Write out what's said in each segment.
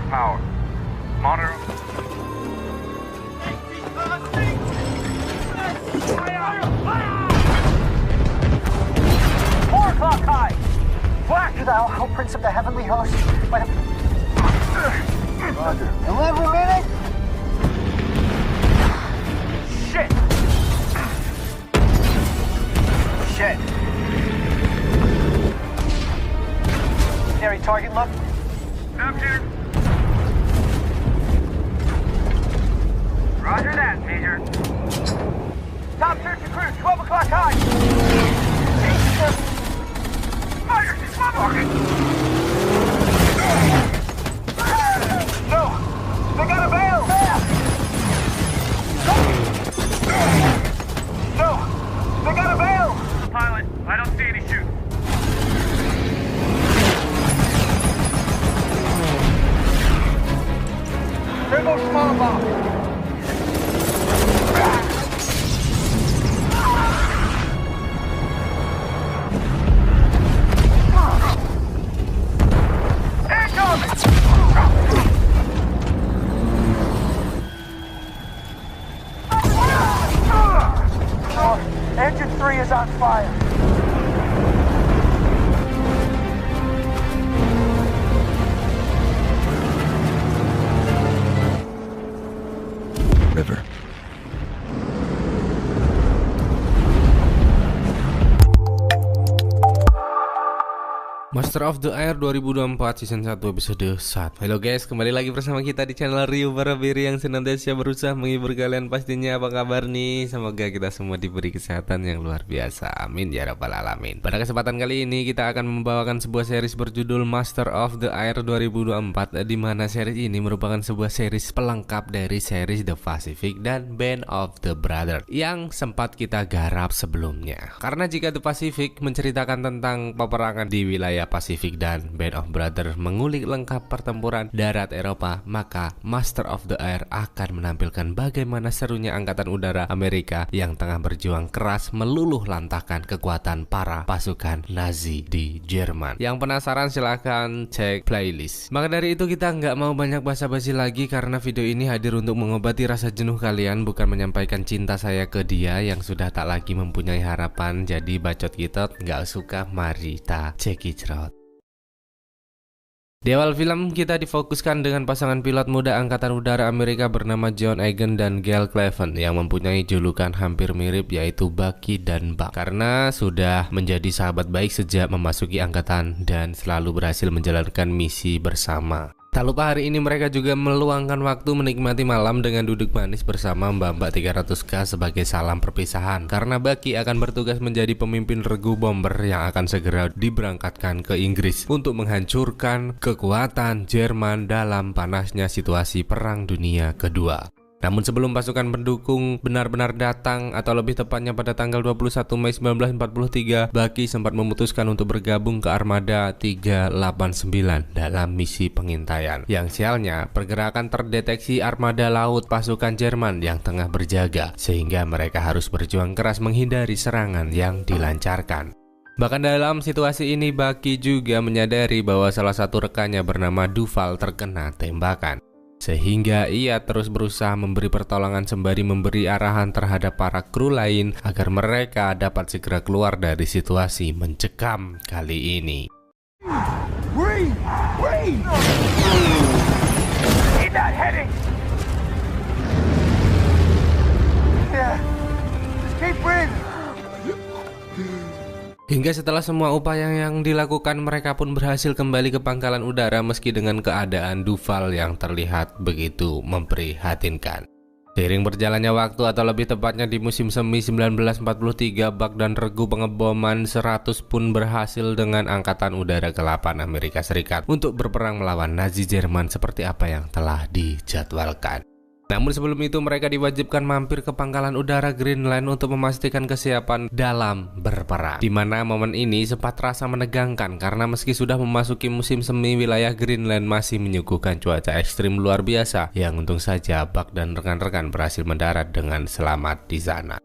power. Monitor. 4 o'clock high. Flash to thou, O Prince of the Heavenly Host. By the... Roger. 11 minutes. Shit. Shit. Secondary target look. Capture. Roger that, Major. Top search and crew, 12 o'clock high. Fire! Fucking! No! They got a bail! No! They got a bail! Pilot, I don't see any shoot. There goes small bomb. Engine 3 is on fire. River. Master of the Air 2024 Season 1 episode 1. Halo guys, kembali lagi bersama kita di channel Rio Barabiri yang senantiasa berusaha menghibur kalian. Pastinya apa kabar nih? Semoga kita semua diberi kesehatan yang luar biasa. Amin ya rabbal alamin. Pada kesempatan kali ini kita akan membawakan sebuah series berjudul Master of the Air 2024, di mana series ini merupakan sebuah series pelengkap dari series The Pacific dan Band of the Brother yang sempat kita garap sebelumnya. Karena jika The Pacific menceritakan tentang peperangan di wilayah Pasifik dan Band of Brothers mengulik lengkap pertempuran darat Eropa, maka Master of the Air akan menampilkan bagaimana serunya angkatan udara Amerika yang tengah berjuang keras meluluh lantahkan kekuatan para pasukan Nazi di Jerman. Yang penasaran silahkan cek playlist. Maka dari itu kita nggak mau banyak basa-basi lagi, karena video ini hadir untuk mengobati rasa jenuh kalian, bukan menyampaikan cinta saya ke dia yang sudah tak lagi mempunyai harapan. Jadi bacot kita nggak suka, mari kita cekicrot. Di awal film kita difokuskan dengan pasangan pilot muda angkatan udara Amerika bernama John Egan dan Gail Cleven yang mempunyai julukan hampir mirip, yaitu Bucky dan Buck, karena sudah menjadi sahabat baik sejak memasuki angkatan dan selalu berhasil menjalankan misi bersama. Tak lupa hari ini mereka juga meluangkan waktu menikmati malam dengan duduk manis bersama Mbak-mbak 300K sebagai salam perpisahan, karena Bucky akan bertugas menjadi pemimpin regu bomber yang akan segera diberangkatkan ke Inggris untuk menghancurkan kekuatan Jerman dalam panasnya situasi Perang Dunia Kedua. Namun sebelum pasukan pendukung benar-benar datang, atau lebih tepatnya pada tanggal 21 Mei 1943, Bucky sempat memutuskan untuk bergabung ke Armada 389 dalam misi pengintaian. Yang sialnya, pergerakan terdeteksi armada laut pasukan Jerman yang tengah berjaga, sehingga mereka harus berjuang keras menghindari serangan yang dilancarkan. Bahkan dalam situasi ini, Bucky juga menyadari bahwa salah satu rekannya bernama Duval terkena tembakan, sehingga ia terus berusaha memberi pertolongan sembari memberi arahan terhadap para kru lain agar mereka dapat segera keluar dari situasi mencekam kali ini. Hingga setelah semua upaya yang dilakukan, mereka pun berhasil kembali ke pangkalan udara meski dengan keadaan Duval yang terlihat begitu memprihatinkan. Seiring berjalannya waktu, atau lebih tepatnya di musim semi 1943, Buck dan regu pengeboman 100 pun berhasil dengan Angkatan Udara ke-8 Amerika Serikat untuk berperang melawan Nazi Jerman seperti apa yang telah dijadwalkan. Namun sebelum itu mereka diwajibkan mampir ke pangkalan udara Greenland untuk memastikan kesiapan dalam berperang. Di mana momen ini sempat terasa menegangkan karena meski sudah memasuki musim semi, wilayah Greenland masih menyuguhkan cuaca ekstrim luar biasa yang untung saja Buck dan rekan-rekan berhasil mendarat dengan selamat di sana.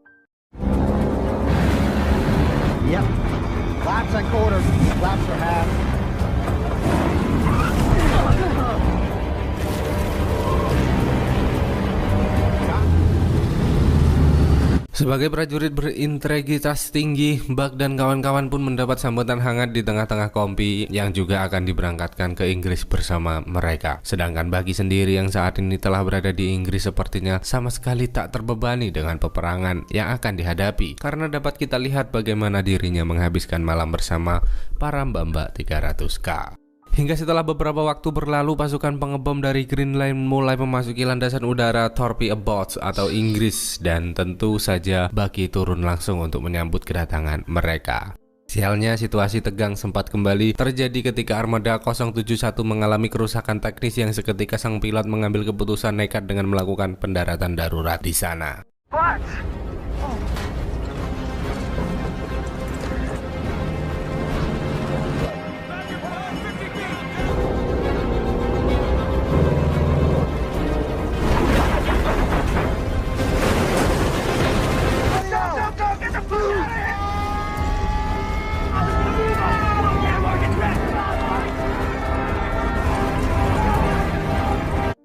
Yep. Laps and quarter, laps are half. Sebagai prajurit berintegritas tinggi, Buck dan kawan-kawan pun mendapat sambutan hangat di tengah-tengah kompi yang juga akan diberangkatkan ke Inggris bersama mereka. Sedangkan Bucky sendiri yang saat ini telah berada di Inggris sepertinya sama sekali tak terbebani dengan peperangan yang akan dihadapi, karena dapat kita lihat bagaimana dirinya menghabiskan malam bersama para mbak-mbak 300k. Hingga setelah beberapa waktu berlalu, pasukan pengebom dari Green Line mulai memasuki landasan udara Torpille Boats atau Inggris, dan tentu saja Bucky turun langsung untuk menyambut kedatangan mereka. Sialnya, situasi tegang sempat kembali terjadi ketika armada 071 mengalami kerusakan teknis yang seketika sang pilot mengambil keputusan nekat dengan melakukan pendaratan darurat di sana. What?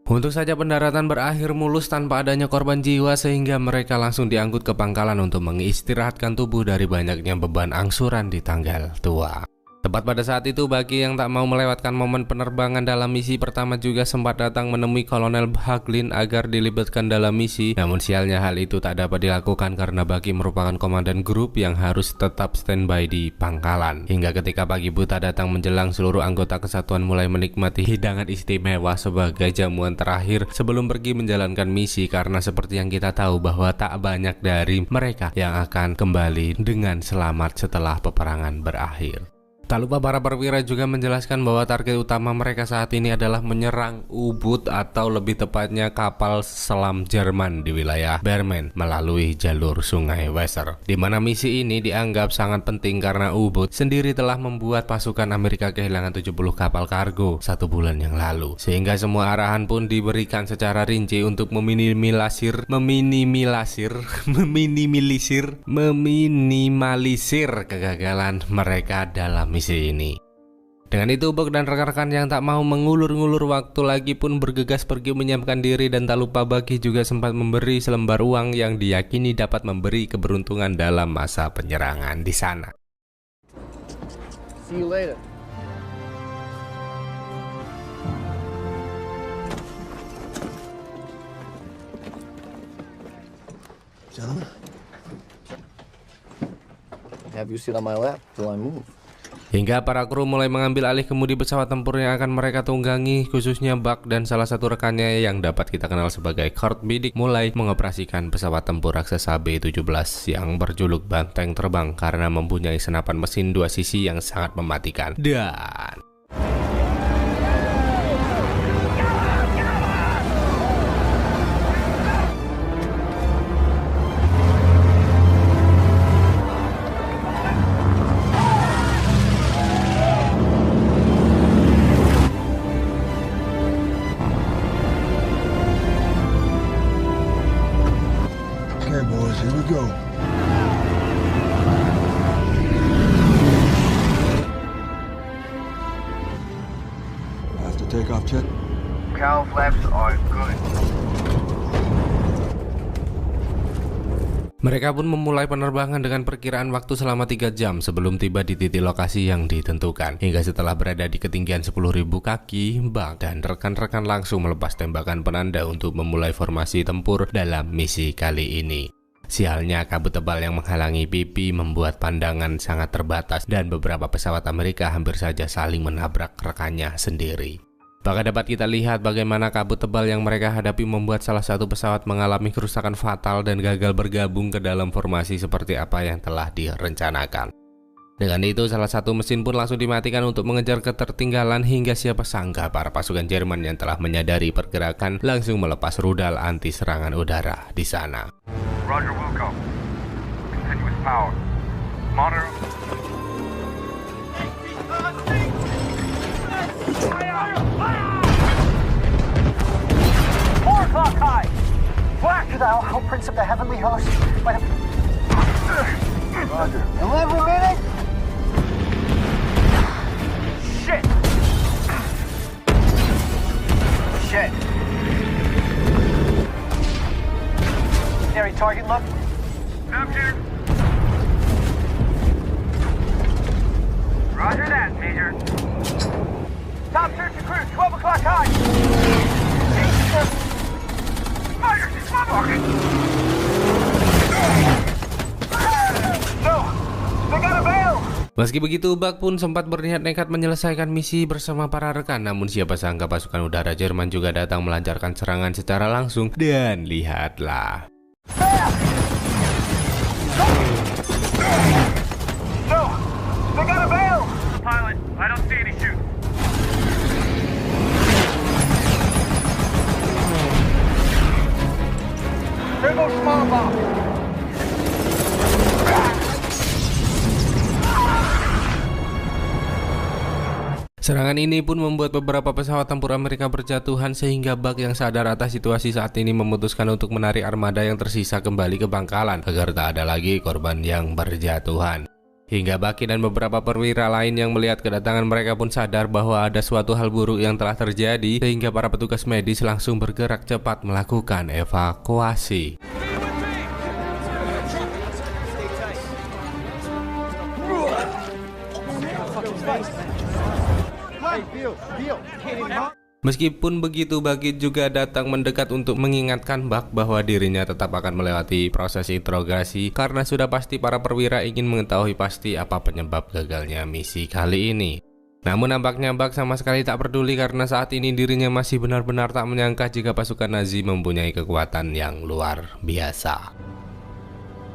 Untuk saja pendaratan berakhir mulus tanpa adanya korban jiwa, sehingga mereka langsung diangkut ke pangkalan untuk mengistirahatkan tubuh dari banyaknya beban angsuran di tanggal tua. Tepat pada saat itu, Bucky yang tak mau melewatkan momen penerbangan dalam misi pertama juga sempat datang menemui Kolonel Haglin agar dilibatkan dalam misi. Namun sialnya hal itu tak dapat dilakukan karena Bucky merupakan komandan grup yang harus tetap standby di pangkalan. Hingga ketika pagi buta datang menjelang, seluruh anggota kesatuan mulai menikmati hidangan istimewa sebagai jamuan terakhir sebelum pergi menjalankan misi, karena seperti yang kita tahu bahwa tak banyak dari mereka yang akan kembali dengan selamat setelah peperangan berakhir. Tak lupa para perwira juga menjelaskan bahwa target utama mereka saat ini adalah menyerang U-Boot atau lebih tepatnya kapal selam Jerman di wilayah Bremen melalui jalur sungai Weser, di mana misi ini dianggap sangat penting karena U-Boot sendiri telah membuat pasukan Amerika kehilangan 70 kapal kargo 1 bulan yang lalu, sehingga semua arahan pun diberikan secara rinci untuk meminimalisir kegagalan mereka dalam misi ini. Dengan itu, Buck dan rekan-rekan yang tak mau mengulur-ngulur waktu lagi pun bergegas pergi menyiapkan diri, dan tak lupa Bucky juga sempat memberi selembar uang yang diyakini dapat memberi keberuntungan dalam masa penyerangan di sana. See you later. Gentlemen, have you sit on my lap till I move? Hingga para kru mulai mengambil alih kemudi pesawat tempur yang akan mereka tunggangi, khususnya Buck dan salah satu rekannya yang dapat kita kenal sebagai Kurt Bidik mulai mengoperasikan pesawat tempur raksasa B-17 yang berjuluk banteng terbang karena mempunyai senapan mesin 2 sisi yang sangat mematikan. Dan Okay, boys, here we go. After takeoff, check. Cow flaps are good. mereka pun memulai penerbangan dengan perkiraan waktu selama 3 jam sebelum tiba di titik lokasi yang ditentukan. Hingga setelah berada di ketinggian 10.000 kaki, Buck dan rekan-rekan langsung melepas tembakan penanda untuk memulai formasi tempur dalam misi kali ini. Sialnya, kabut tebal yang menghalangi pipi membuat pandangan sangat terbatas dan beberapa pesawat Amerika hampir saja saling menabrak rekannya sendiri. Bahkan dapat kita lihat bagaimana kabut tebal yang mereka hadapi membuat salah satu pesawat mengalami kerusakan fatal dan gagal bergabung ke dalam formasi seperti apa yang telah direncanakan. Dengan itu, salah satu mesin pun langsung dimatikan untuk mengejar ketertinggalan, hingga siapa sangka para pasukan Jerman yang telah menyadari pergerakan langsung melepas rudal anti serangan udara di sana. Roger, Wilco. Continuous power. Monitor. 4 o'clock high! Black to thou, O Prince of the Heavenly Host, by the... Roger. 11 minutes? Shit! Shit! Secondary target look? Sharpshooter. Roger that, Major. Top search and crew, 12 o'clock high. Fire! Fucking! No, they got a bail. Meski begitu, Buck pun sempat berniat nekat menyelesaikan misi bersama para rekan. Namun siapa sangka pasukan udara Jerman juga datang melancarkan serangan secara langsung. Dan lihatlah. No, they got a bail. The pilot, I don't see any shoot. There goes small bomb. Serangan ini pun membuat beberapa pesawat tempur Amerika berjatuhan sehingga Buck yang sadar atas situasi saat ini memutuskan untuk menarik armada yang tersisa kembali ke pangkalan agar tak ada lagi korban yang berjatuhan. Hingga Bucky dan beberapa perwira lain yang melihat kedatangan mereka pun sadar bahwa ada suatu hal buruk yang telah terjadi sehingga para petugas medis langsung bergerak cepat melakukan evakuasi. Meskipun begitu, Bucky juga datang mendekat untuk mengingatkan Buck bahwa dirinya tetap akan melewati proses interogasi karena sudah pasti para perwira ingin mengetahui pasti apa penyebab gagalnya misi kali ini. Namun nampaknya Buck sama sekali tak peduli karena saat ini dirinya masih benar-benar tak menyangka jika pasukan Nazi mempunyai kekuatan yang luar biasa.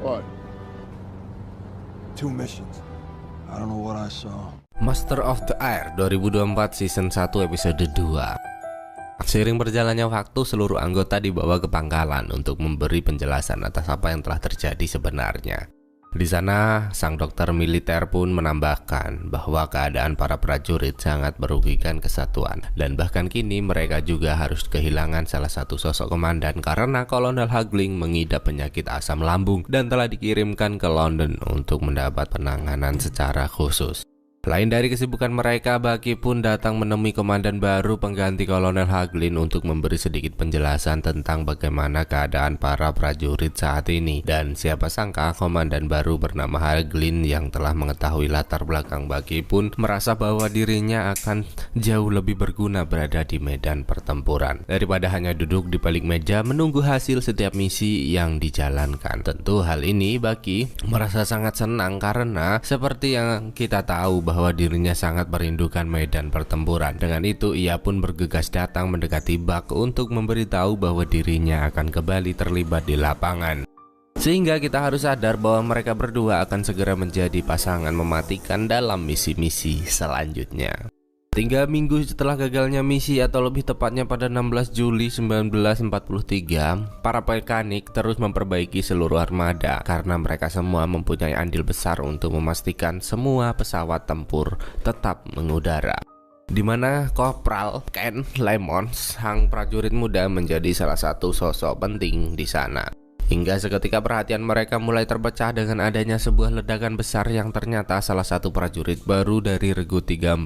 What? 2 missions. I don't know what I saw. Master of the Air 2024 Season 1 Episode 2. Seiring berjalannya waktu, seluruh anggota dibawa ke pangkalan untuk memberi penjelasan atas apa yang telah terjadi sebenarnya. Di sana, sang dokter militer pun menambahkan bahwa keadaan para prajurit sangat merugikan kesatuan dan bahkan kini mereka juga harus kehilangan salah satu sosok komandan karena Kolonel Hagling mengidap penyakit asam lambung dan telah dikirimkan ke London untuk mendapat penanganan secara khusus. Lain dari kesibukan mereka, Bucky pun datang menemui komandan baru pengganti Kolonel Hagling untuk memberi sedikit penjelasan tentang bagaimana keadaan para prajurit saat ini. Dan siapa sangka komandan baru bernama Hagling yang telah mengetahui latar belakang Bucky pun merasa bahwa dirinya akan jauh lebih berguna berada di medan pertempuran daripada hanya duduk di balik meja menunggu hasil setiap misi yang dijalankan. Tentu hal ini Bucky merasa sangat senang karena seperti yang kita tahu bahwa dirinya sangat merindukan medan pertempuran. Dengan itu ia pun bergegas datang mendekati Buck untuk memberitahu bahwa dirinya akan kembali terlibat di lapangan. Sehingga kita harus sadar bahwa mereka berdua akan segera menjadi pasangan mematikan dalam misi-misi selanjutnya. 3 minggu setelah gagalnya misi atau lebih tepatnya pada 16 Juli 1943, para mekanik terus memperbaiki seluruh armada karena mereka semua mempunyai andil besar untuk memastikan semua pesawat tempur tetap mengudara. Di mana Kopral Ken Lemons, sang prajurit muda, menjadi salah satu sosok penting di sana. Hingga seketika perhatian mereka mulai terpecah dengan adanya sebuah ledakan besar yang ternyata salah satu prajurit baru dari Regu 349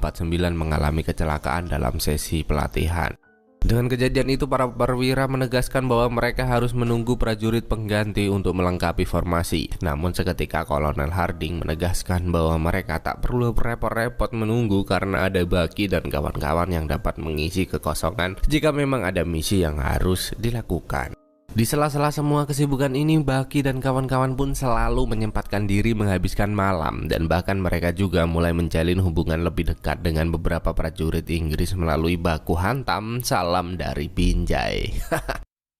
mengalami kecelakaan dalam sesi pelatihan. Dengan kejadian itu para perwira menegaskan bahwa mereka harus menunggu prajurit pengganti untuk melengkapi formasi. Namun seketika Kolonel Harding menegaskan bahwa mereka tak perlu repot-repot menunggu karena ada Bucky dan kawan-kawan yang dapat mengisi kekosongan jika memang ada misi yang harus dilakukan. Di sela-sela semua kesibukan ini, Bucky dan kawan-kawan pun selalu menyempatkan diri menghabiskan malam dan bahkan mereka juga mulai menjalin hubungan lebih dekat dengan beberapa prajurit Inggris melalui baku hantam salam dari Binjai.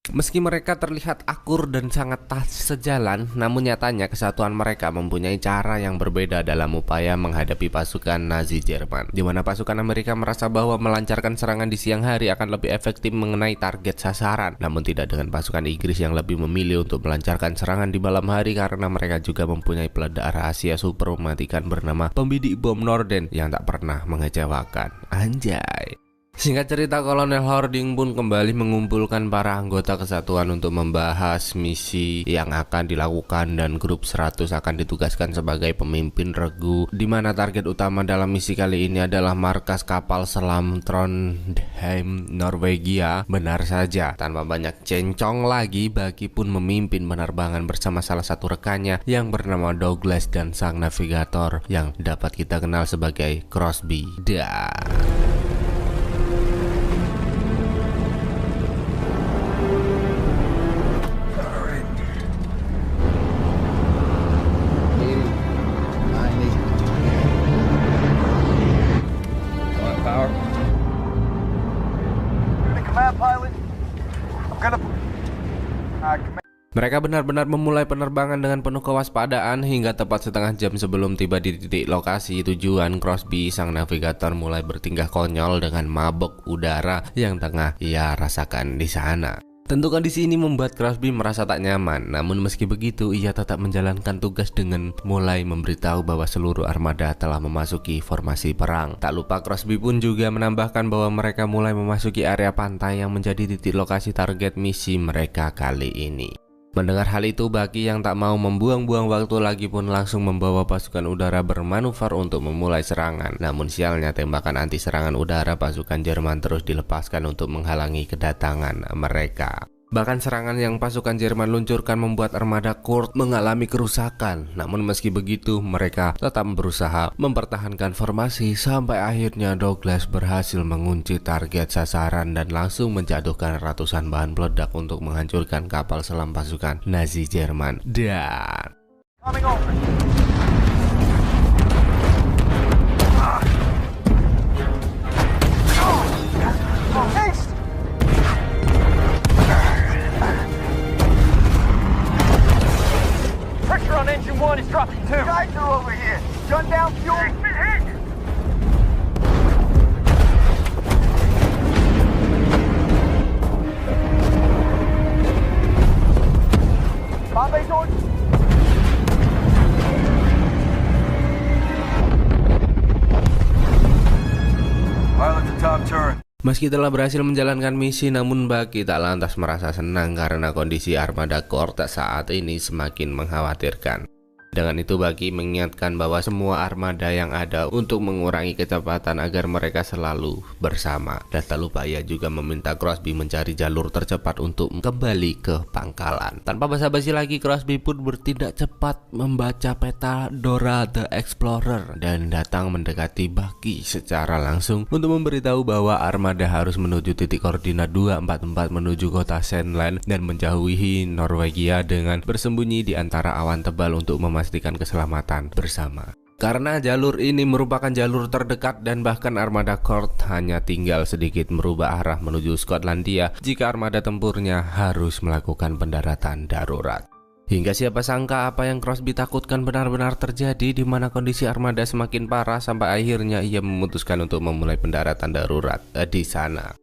Meski mereka terlihat akur dan sangat sejalan, namun nyatanya kesatuan mereka mempunyai cara yang berbeda dalam upaya menghadapi pasukan Nazi Jerman, di mana pasukan Amerika merasa bahwa melancarkan serangan di siang hari akan lebih efektif mengenai target sasaran, namun tidak dengan pasukan Inggris yang lebih memilih untuk melancarkan serangan di malam hari karena mereka juga mempunyai peledak rahasia super mematikan bernama pembidik bom Norden yang tak pernah mengecewakan. Anjay. Singkat cerita, Kolonel Harding pun kembali mengumpulkan para anggota kesatuan untuk membahas misi yang akan dilakukan, dan grup 100 akan ditugaskan sebagai pemimpin regu, di mana target utama dalam misi kali ini adalah markas kapal selam Trondheim, Norwegia. Benar saja, tanpa banyak cencong lagi, Bucky pun memimpin penerbangan bersama salah satu rekannya yang bernama Douglas dan sang navigator yang dapat kita kenal sebagai Crosby. Mereka benar-benar memulai penerbangan dengan penuh kewaspadaan hingga tepat setengah jam sebelum tiba di titik lokasi tujuan. Crosby, sang navigator, mulai bertingkah konyol dengan mabok udara yang tengah ia rasakan di sana. Tentu kondisi ini membuat Crosby merasa tak nyaman, namun meski begitu ia tetap menjalankan tugas dengan mulai memberitahu bahwa seluruh armada telah memasuki formasi perang. Tak lupa Crosby pun juga menambahkan bahwa mereka mulai memasuki area pantai yang menjadi titik lokasi target misi mereka kali ini. Mendengar hal itu, Bucky yang tak mau membuang-buang waktu lagi pun langsung membawa pasukan udara bermanuver untuk memulai serangan. Namun sialnya, tembakan anti serangan udara pasukan Jerman terus dilepaskan untuk menghalangi kedatangan mereka. Bahkan serangan yang pasukan Jerman luncurkan membuat armada Kurt mengalami kerusakan. Namun meski begitu, mereka tetap berusaha mempertahankan formasi sampai akhirnya Douglas berhasil mengunci target sasaran dan langsung menjatuhkan ratusan bahan peledak untuk menghancurkan kapal selam pasukan Nazi Jerman. Dan Pressure on engine 1 is dropping too. Guys are over here. Gun down, fuel. Been hit. Bomb bay's on. Pilot to top turret. meski telah berhasil menjalankan misi, namun Bucky tak lantas merasa senang karena kondisi armada Kurt saat ini semakin mengkhawatirkan. Dengan itu, Bucky mengingatkan bahwa semua armada yang ada untuk mengurangi kecepatan agar mereka selalu bersama. Dan tak lupa ia juga meminta Crosby mencari jalur tercepat untuk kembali ke pangkalan. Tanpa basa-basi lagi, Crosby pun bertindak cepat membaca peta Dora the Explorer dan datang mendekati Bucky secara langsung untuk memberitahu bahwa armada harus menuju titik koordinat 244 menuju kota Sandland dan menjauhi Norwegia dengan bersembunyi di antara awan tebal untuk memastikan keselamatan bersama. Karena jalur ini merupakan jalur terdekat dan bahkan armada Kurt hanya tinggal sedikit merubah arah menuju Skotlandia jika armada tempurnya harus melakukan pendaratan darurat. Hingga siapa sangka apa yang Crosby takutkan benar-benar terjadi, di mana kondisi armada semakin parah sampai akhirnya ia memutuskan untuk memulai pendaratan darurat di sana.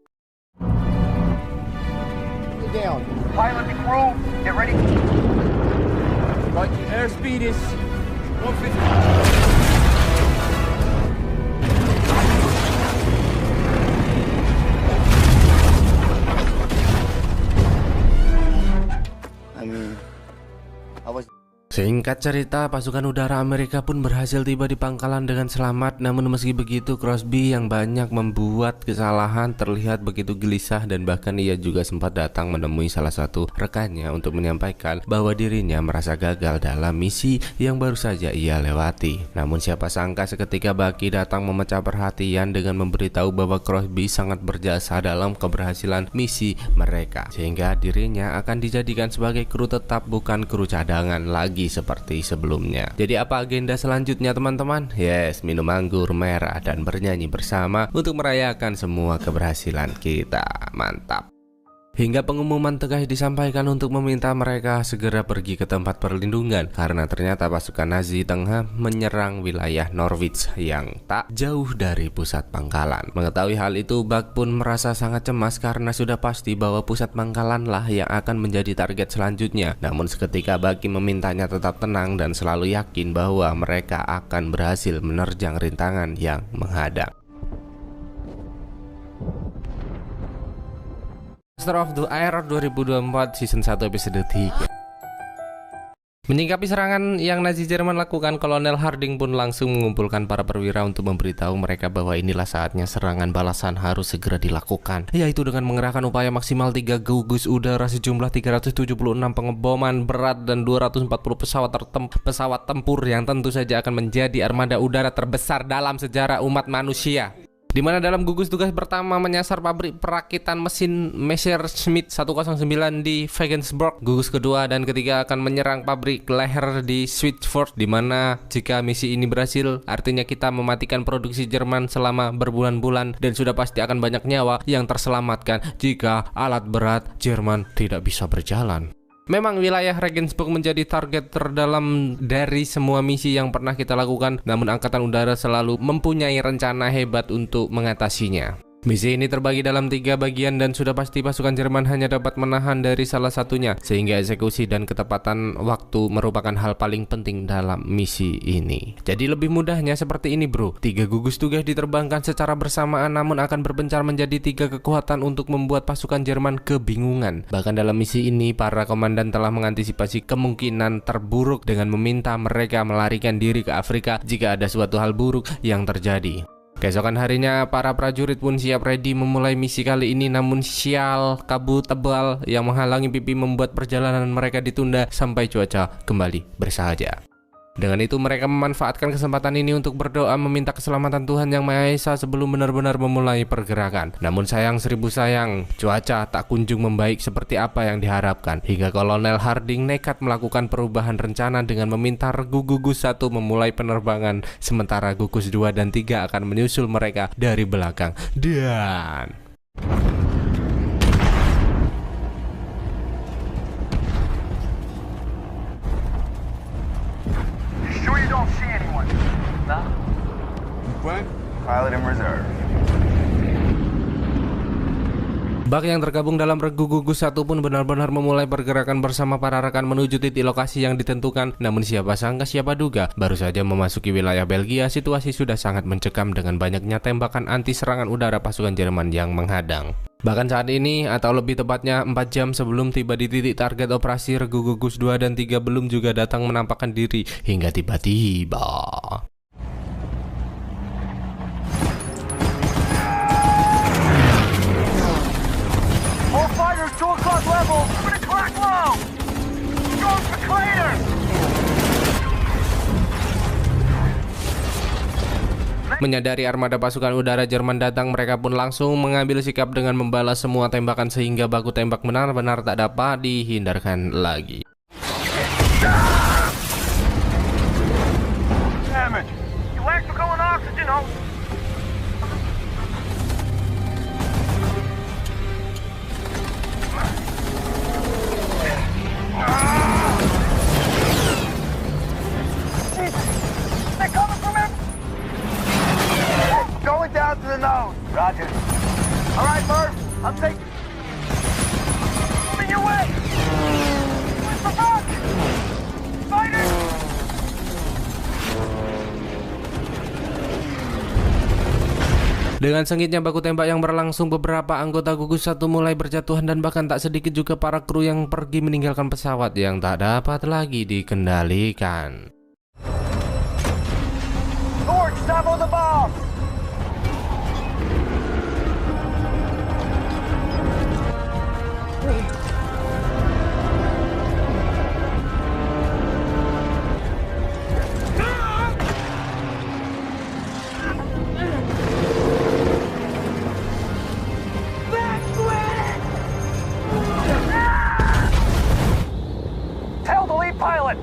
Down. Pilot and crew, get ready. Right, airspeed is 150. Singkat cerita, pasukan udara Amerika pun berhasil tiba di pangkalan dengan selamat. Namun meski begitu, Crosby yang banyak membuat kesalahan terlihat begitu gelisah, dan bahkan ia juga sempat datang menemui salah satu rekannya untuk menyampaikan bahwa dirinya merasa gagal dalam misi yang baru saja ia lewati. Namun siapa sangka seketika Bucky datang memecah perhatian dengan memberitahu bahwa Crosby sangat berjasa dalam keberhasilan misi mereka, sehingga dirinya akan dijadikan sebagai kru tetap, bukan kru cadangan lagi seperti sebelumnya. Jadi apa agenda selanjutnya, teman-teman? Yes, minum anggur merah dan bernyanyi bersama untuk merayakan semua keberhasilan kita. Mantap. Hingga pengumuman tegas disampaikan untuk meminta mereka segera pergi ke tempat perlindungan karena ternyata pasukan Nazi tengah menyerang wilayah Norwich yang tak jauh dari pusat pangkalan. Mengetahui hal itu, Buck pun merasa sangat cemas karena sudah pasti bahwa pusat pangkalanlah yang akan menjadi target selanjutnya. Namun seketika Bucky memintanya tetap tenang dan selalu yakin bahwa mereka akan berhasil menerjang rintangan yang menghadang. Master of the Air 2024 Season 1 episode 3. Menyikapi serangan yang Nazi Jerman lakukan, Kolonel Harding pun langsung mengumpulkan para perwira untuk memberitahu mereka bahwa inilah saatnya serangan balasan harus segera dilakukan, yaitu dengan mengerahkan upaya maksimal 3 gugus udara sejumlah 376 pengeboman berat dan 240 pesawat tempur yang tentu saja akan menjadi armada udara terbesar dalam sejarah umat manusia. Di mana dalam gugus tugas pertama menyasar pabrik perakitan mesin Messerschmitt 109 di Regensburg. Gugus kedua dan ketiga akan menyerang pabrik leher di Schweinfurt, di mana jika misi ini berhasil, artinya kita mematikan produksi Jerman selama berbulan-bulan dan sudah pasti akan banyak nyawa yang terselamatkan jika alat berat Jerman tidak bisa berjalan. Memang wilayah Regensburg menjadi target terdalam dari semua misi yang pernah kita lakukan, namun Angkatan Udara selalu mempunyai rencana hebat untuk mengatasinya. Misi ini terbagi dalam 3 bagian dan sudah pasti pasukan Jerman hanya dapat menahan dari salah satunya, sehingga eksekusi dan ketepatan waktu merupakan hal paling penting dalam misi ini. Jadi lebih mudahnya seperti ini bro, 3 gugus tugas diterbangkan secara bersamaan namun akan berpencar menjadi 3 kekuatan untuk membuat pasukan Jerman kebingungan. Bahkan dalam misi ini para komandan telah mengantisipasi kemungkinan terburuk dengan meminta mereka melarikan diri ke Afrika jika ada suatu hal buruk yang terjadi. Keesokan harinya para prajurit pun siap ready memulai misi kali ini, namun sial kabut tebal yang menghalangi pipi membuat perjalanan mereka ditunda sampai cuaca kembali bersahaja. Dengan itu mereka memanfaatkan kesempatan ini untuk berdoa meminta keselamatan Tuhan Yang Maha Esa sebelum benar-benar memulai pergerakan. Namun sayang 1000 sayang, cuaca tak kunjung membaik seperti apa yang diharapkan, hingga Kolonel Harding nekat melakukan perubahan rencana dengan meminta regu gugus 1 memulai penerbangan, sementara gugus 2 dan 3 akan menyusul mereka dari belakang. Dan Sure you don't see anyone? No. What? Pilot in reserve. bak yang tergabung dalam regu gugus 1 pun benar-benar memulai pergerakan bersama para rekan menuju titik lokasi yang ditentukan. Namun siapa sangka siapa duga, baru saja memasuki wilayah Belgia, situasi sudah sangat mencekam dengan banyaknya tembakan anti serangan udara pasukan Jerman yang menghadang. Bahkan saat ini, atau lebih tepatnya 4 jam sebelum tiba di titik target operasi, regu gugus 2 dan 3 belum juga datang menampakkan diri hingga tiba-tiba All fighters 2 o'clock level. Gonna crack low. Go for clear. Menyadari armada pasukan udara Jerman datang, mereka pun langsung mengambil sikap dengan membalas semua tembakan sehingga baku tembak benar-benar tak dapat dihindarkan lagi. Damage. Electrical and oxygen hose. They're coming from it. Going down to the nose. Roger. All right, Murph. I'll take. Moving your way. Where's the fuck? Fighters. Dengan sengitnya baku tembak yang berlangsung, beberapa anggota gugus 1 mulai berjatuhan dan bahkan tak sedikit juga para kru yang pergi meninggalkan pesawat yang tak dapat lagi dikendalikan. Lord, stop on the bomb. Tell the lead pilot.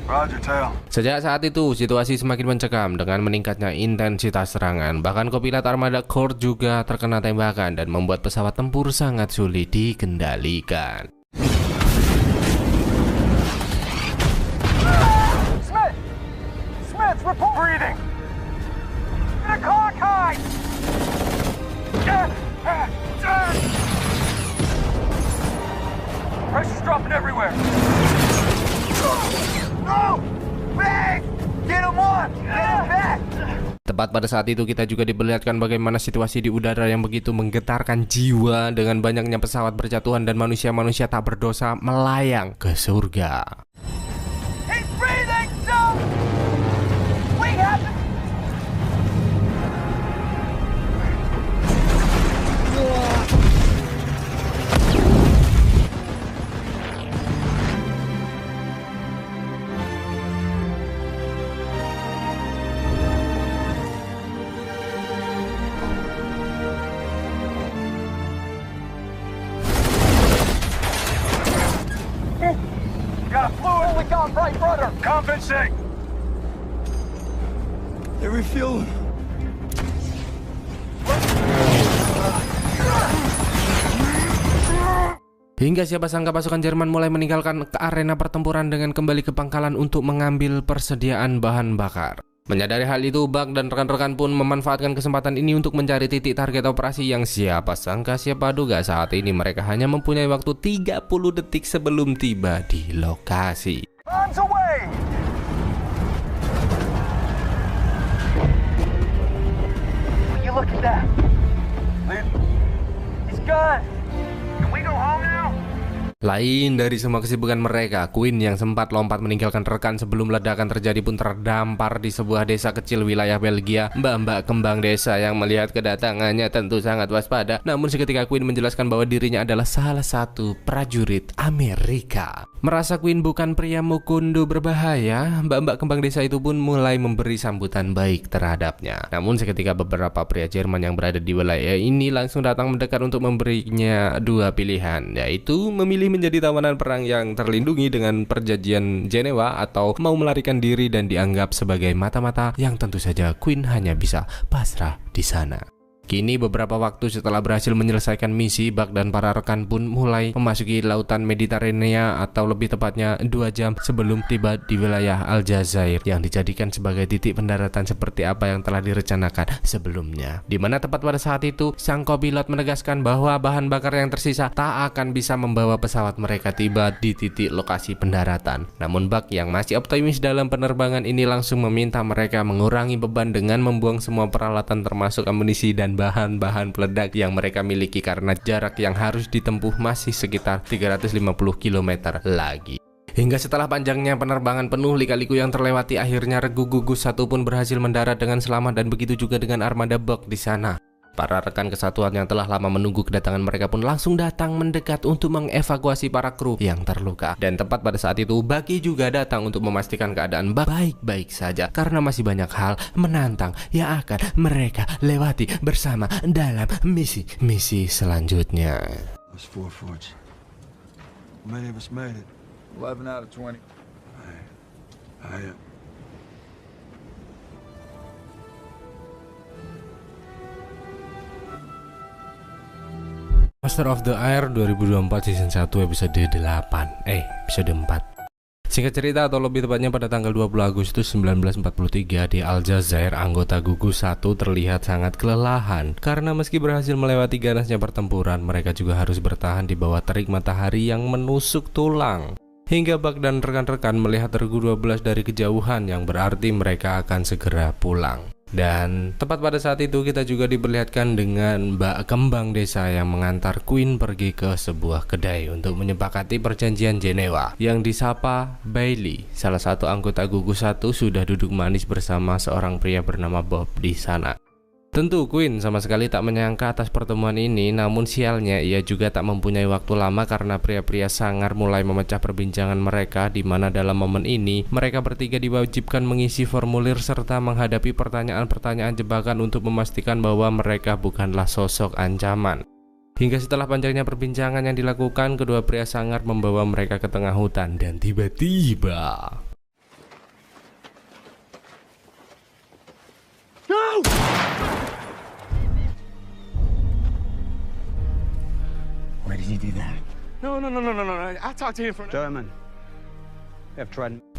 Roger, tail. Sejak saat itu, situasi semakin mencekam dengan meningkatnya intensitas serangan. Bahkan kopilot armada Kurt juga terkena tembakan dan membuat pesawat tempur sangat sulit dikendalikan. Smith, report. Breathing. In a clock high. Pressure's dropping everywhere. No! Bang! Get him on! Get him back! tepat pada saat itu kita juga diperlihatkan bagaimana situasi di udara yang begitu menggetarkan jiwa dengan banyaknya pesawat berjatuhan dan manusia-manusia tak berdosa melayang ke surga. He's breathing, so we have to... Got a fluid leak on right rudder. Compensate. They're refueling. Hingga siapa sangka pasukan Jerman mulai meninggalkan ke arena pertempuran dengan kembali ke pangkalan untuk mengambil persediaan bahan bakar. Menyadari hal itu, Buck dan rekan-rekan pun memanfaatkan kesempatan ini untuk mencari titik target operasi yang siapa sangka siapa duga saat ini mereka hanya mempunyai waktu 30 detik sebelum tiba di lokasi. Bombs away. Will you look at that? He's gone. Can we go home now? Lain dari semua kesibukan mereka, Quinn yang sempat lompat meninggalkan rekan sebelum ledakan terjadi pun terdampar di sebuah desa kecil wilayah Belgia. Mbak-mbak kembang desa yang melihat kedatangannya tentu sangat waspada. Namun seketika Quinn menjelaskan bahwa dirinya adalah salah satu prajurit Amerika. Merasa Quinn bukan pria mukundu berbahaya, mbak-mbak kembang desa itu pun mulai memberi sambutan baik terhadapnya. Namun seketika beberapa pria Jerman yang berada di wilayah ini langsung datang mendekat untuk memberinya dua pilihan, yaitu memilih menjadi tawanan perang yang terlindungi dengan perjanjian Jenewa atau mau melarikan diri dan dianggap sebagai mata-mata yang tentu saja Quinn hanya bisa pasrah di sana. Kini beberapa waktu setelah berhasil menyelesaikan misi, Buck dan para rekan pun mulai memasuki lautan Mediterania atau lebih tepatnya 2 jam sebelum tiba di wilayah Aljazair yang dijadikan sebagai titik pendaratan seperti apa yang telah direncanakan sebelumnya. Dimana tepat pada saat itu, sang kopilot menegaskan bahwa bahan bakar yang tersisa tak akan bisa membawa pesawat mereka tiba di titik lokasi pendaratan. Namun Buck yang masih optimis dalam penerbangan ini langsung meminta mereka mengurangi beban dengan membuang semua peralatan termasuk amunisi dan bahan-bahan peledak yang mereka miliki karena jarak yang harus ditempuh masih sekitar 350 km lagi. Hingga setelah panjangnya penerbangan penuh lika-liku yang terlewati, akhirnya Regu Gugus 1 pun berhasil mendarat dengan selamat dan begitu juga dengan armada Buck di sana. Para rekan kesatuan yang telah lama menunggu kedatangan mereka pun langsung datang mendekat untuk mengevakuasi para kru yang terluka. Dan tepat pada saat itu, Bucky juga datang untuk memastikan keadaan Buck baik-baik saja karena masih banyak hal menantang yang akan mereka lewati bersama dalam misi-misi selanjutnya. That's 4 Forge. How many of us made it? 11 out of 20. I Master of the Air 2024 season 1 episode 4 episode 4. Singkat cerita atau lebih tepatnya pada tanggal 20 Agustus 1943 di Aljazair, anggota Gugus 1 terlihat sangat kelelahan karena meski berhasil melewati ganasnya pertempuran, mereka juga harus bertahan di bawah terik matahari yang menusuk tulang. Hingga Buck dan rekan-rekan melihat Regu 12 dari kejauhan yang berarti mereka akan segera pulang. Dan tepat pada saat itu kita juga diperlihatkan dengan Mbak Kembang Desa yang mengantar Quinn pergi ke sebuah kedai untuk menyepakati perjanjian Jenewa. Yang disapa Bailey, salah satu anggota Gugus 1, sudah duduk manis bersama seorang pria bernama Bob di sana. Tentu Quinn sama sekali tak menyangka atas pertemuan ini, namun sialnya ia juga tak mempunyai waktu lama karena pria-pria sangar mulai memecah perbincangan mereka, di mana dalam momen ini mereka bertiga diwajibkan mengisi formulir serta menghadapi pertanyaan-pertanyaan jebakan untuk memastikan bahwa mereka bukanlah sosok ancaman. Hingga setelah panjangnya perbincangan yang dilakukan, kedua pria sangar membawa mereka ke tengah hutan dan tiba-tiba Why did you do that? No. I talked to him for German.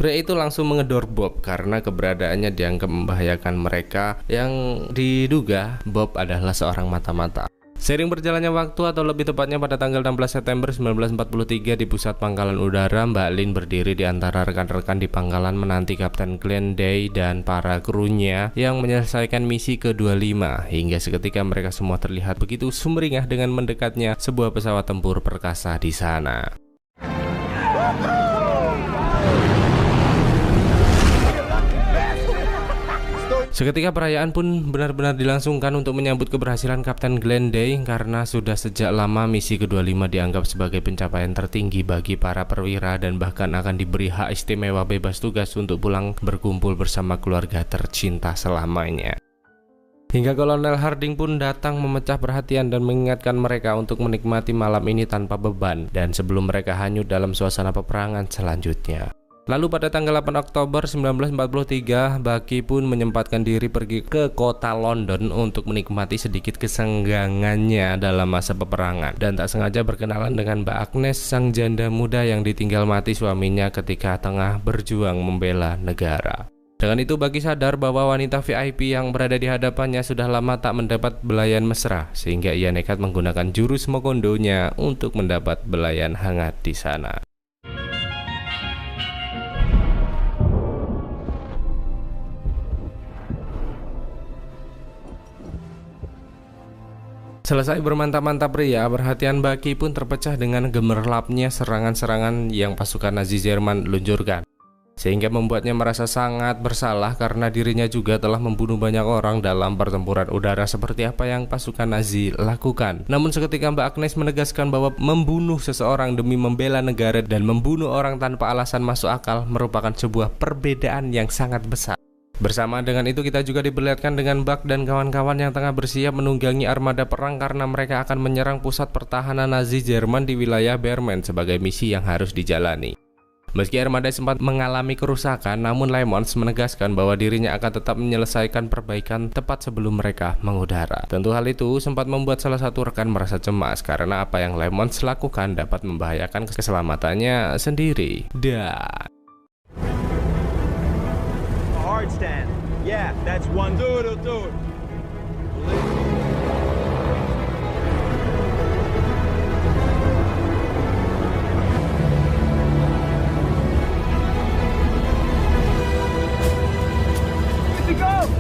pria itu langsung mengedor Bob karena keberadaannya dianggap membahayakan mereka, yang diduga Bob adalah seorang mata-mata. Seiring berjalannya waktu, atau lebih tepatnya pada tanggal 16 September 1943 di pusat pangkalan udara, Mbak Lin berdiri di antara rekan-rekan di pangkalan menanti Kapten Glenn Day dan para krunya yang menyelesaikan misi ke-25. Hingga seketika mereka semua terlihat begitu sumringah dengan mendekatnya sebuah pesawat tempur perkasa di sana. Seketika perayaan pun benar-benar dilangsungkan untuk menyambut keberhasilan Kapten Glenn Day, karena sudah sejak lama misi ke-25 dianggap sebagai pencapaian tertinggi bagi para perwira dan bahkan akan diberi hak istimewa bebas tugas untuk pulang berkumpul bersama keluarga tercinta selamanya. Hingga Kolonel Harding pun datang memecah perhatian dan mengingatkan mereka untuk menikmati malam ini tanpa beban dan sebelum mereka hanyut dalam suasana peperangan selanjutnya. Lalu pada tanggal 8 Oktober 1943, Bucky pun menyempatkan diri pergi ke kota London untuk menikmati sedikit kesenggangannya dalam masa peperangan, dan tak sengaja berkenalan dengan Mbak Agnes, sang janda muda yang ditinggal mati suaminya ketika tengah berjuang membela negara. Dengan itu Bucky sadar bahwa wanita VIP yang berada di hadapannya sudah lama tak mendapat belayan mesra, sehingga ia nekat menggunakan jurus Mokondonya untuk mendapat belayan hangat di sana. Selesai bermantap-mantap pria, perhatian Bucky pun terpecah dengan gemerlapnya serangan-serangan yang pasukan Nazi Jerman luncurkan, sehingga membuatnya merasa sangat bersalah karena dirinya juga telah membunuh banyak orang dalam pertempuran udara seperti apa yang pasukan Nazi lakukan. Namun seketika Mbak Agnes menegaskan bahwa membunuh seseorang demi membela negara dan membunuh orang tanpa alasan masuk akal merupakan sebuah perbedaan yang sangat besar. Bersamaan dengan itu kita juga diperlihatkan dengan Buck dan kawan-kawan yang tengah bersiap menunggangi armada perang karena mereka akan menyerang pusat pertahanan Nazi Jerman di wilayah Bremen sebagai misi yang harus dijalani. Meski armada sempat mengalami kerusakan, namun Le Mans menegaskan bahwa dirinya akan tetap menyelesaikan perbaikan tepat sebelum mereka mengudara. Tentu hal itu sempat membuat salah satu rekan merasa cemas karena apa yang Le Mans lakukan dapat membahayakan keselamatannya sendiri. Dan Hard stand. Yeah, that's one. Do it. Good to go.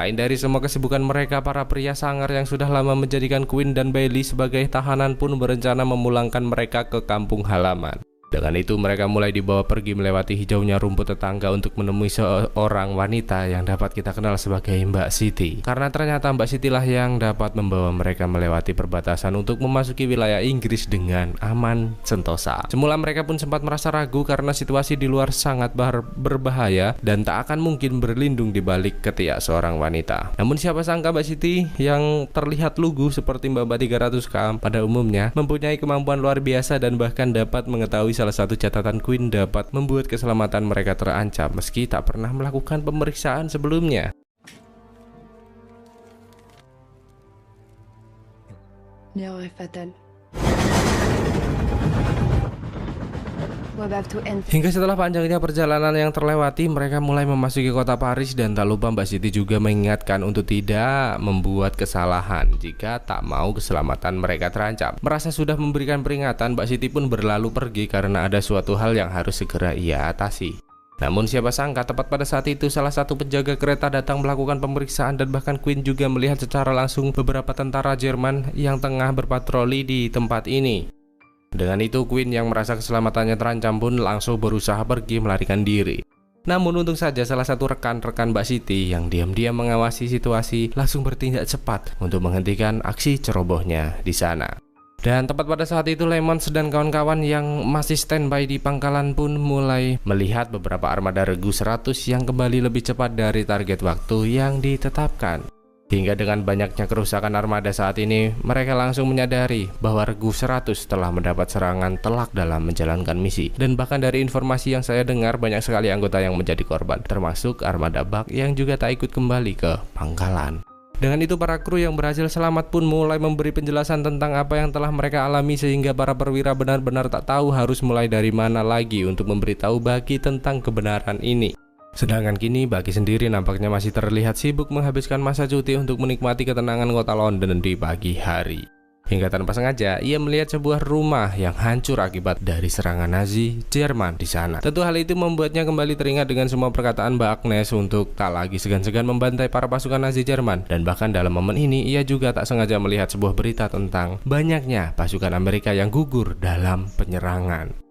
lain dari semua kesibukan mereka, para pria sangar yang sudah lama menjadikan Quinn dan Bailey sebagai tahanan pun berencana memulangkan mereka ke kampung halaman. Dengan itu mereka mulai dibawa pergi melewati hijaunya rumput tetangga untuk menemui seorang wanita yang dapat kita kenal sebagai Mbak Siti. Karena ternyata Mbak Siti lah yang dapat membawa mereka melewati perbatasan untuk memasuki wilayah Inggris dengan aman sentosa. Semula mereka pun sempat merasa ragu karena situasi di luar sangat berbahaya dan tak akan mungkin berlindung di balik ketiak seorang wanita. Namun siapa sangka Mbak Siti yang terlihat lugu seperti Mbak 300k pada umumnya mempunyai kemampuan luar biasa dan bahkan dapat mengetahui salah satu catatan Quinn dapat membuat keselamatan mereka terancam meski tak pernah melakukan pemeriksaan sebelumnya. Hingga setelah panjangnya perjalanan yang terlewati, mereka mulai memasuki kota Paris dan tak lupa Mbak Siti juga mengingatkan untuk tidak membuat kesalahan jika tak mau keselamatan mereka terancam. Merasa sudah memberikan peringatan, Mbak Siti pun berlalu pergi karena ada suatu hal yang harus segera ia atasi. Namun siapa sangka tepat pada saat itu salah satu penjaga kereta datang melakukan pemeriksaan dan bahkan Quinn juga melihat secara langsung beberapa tentara Jerman yang tengah berpatroli di tempat ini. Dengan itu Quinn yang merasa keselamatannya terancam pun langsung berusaha pergi melarikan diri. Namun untung saja salah satu rekan-rekan Mbak Siti yang diam-diam mengawasi situasi langsung bertindak cepat untuk menghentikan aksi cerobohnya di sana. Dan tepat pada saat itu Le Mans dan kawan-kawan yang masih standby di pangkalan pun mulai melihat beberapa armada Regu 100 yang kembali lebih cepat dari target waktu yang ditetapkan. Hingga dengan banyaknya kerusakan armada saat ini, mereka langsung menyadari bahwa Regu 100 telah mendapat serangan telak dalam menjalankan misi. Dan bahkan dari informasi yang saya dengar, banyak sekali anggota yang menjadi korban, termasuk armada Buck yang juga tak ikut kembali ke pangkalan. Dengan itu para kru yang berhasil selamat pun mulai memberi penjelasan tentang apa yang telah mereka alami, sehingga para perwira benar-benar tak tahu harus mulai dari mana lagi untuk memberitahu Bucky tentang kebenaran ini. Sedangkan kini Bucky sendiri nampaknya masih terlihat sibuk menghabiskan masa cuti untuk menikmati ketenangan kota London di pagi hari. Hingga tanpa sengaja ia melihat sebuah rumah yang hancur akibat dari serangan Nazi Jerman di sana. Tentu hal itu membuatnya kembali teringat dengan semua perkataan Mbak Agnes untuk tak lagi segan-segan membantai para pasukan Nazi Jerman. Dan bahkan dalam momen ini ia juga tak sengaja melihat sebuah berita tentang banyaknya pasukan Amerika yang gugur dalam penyerangan.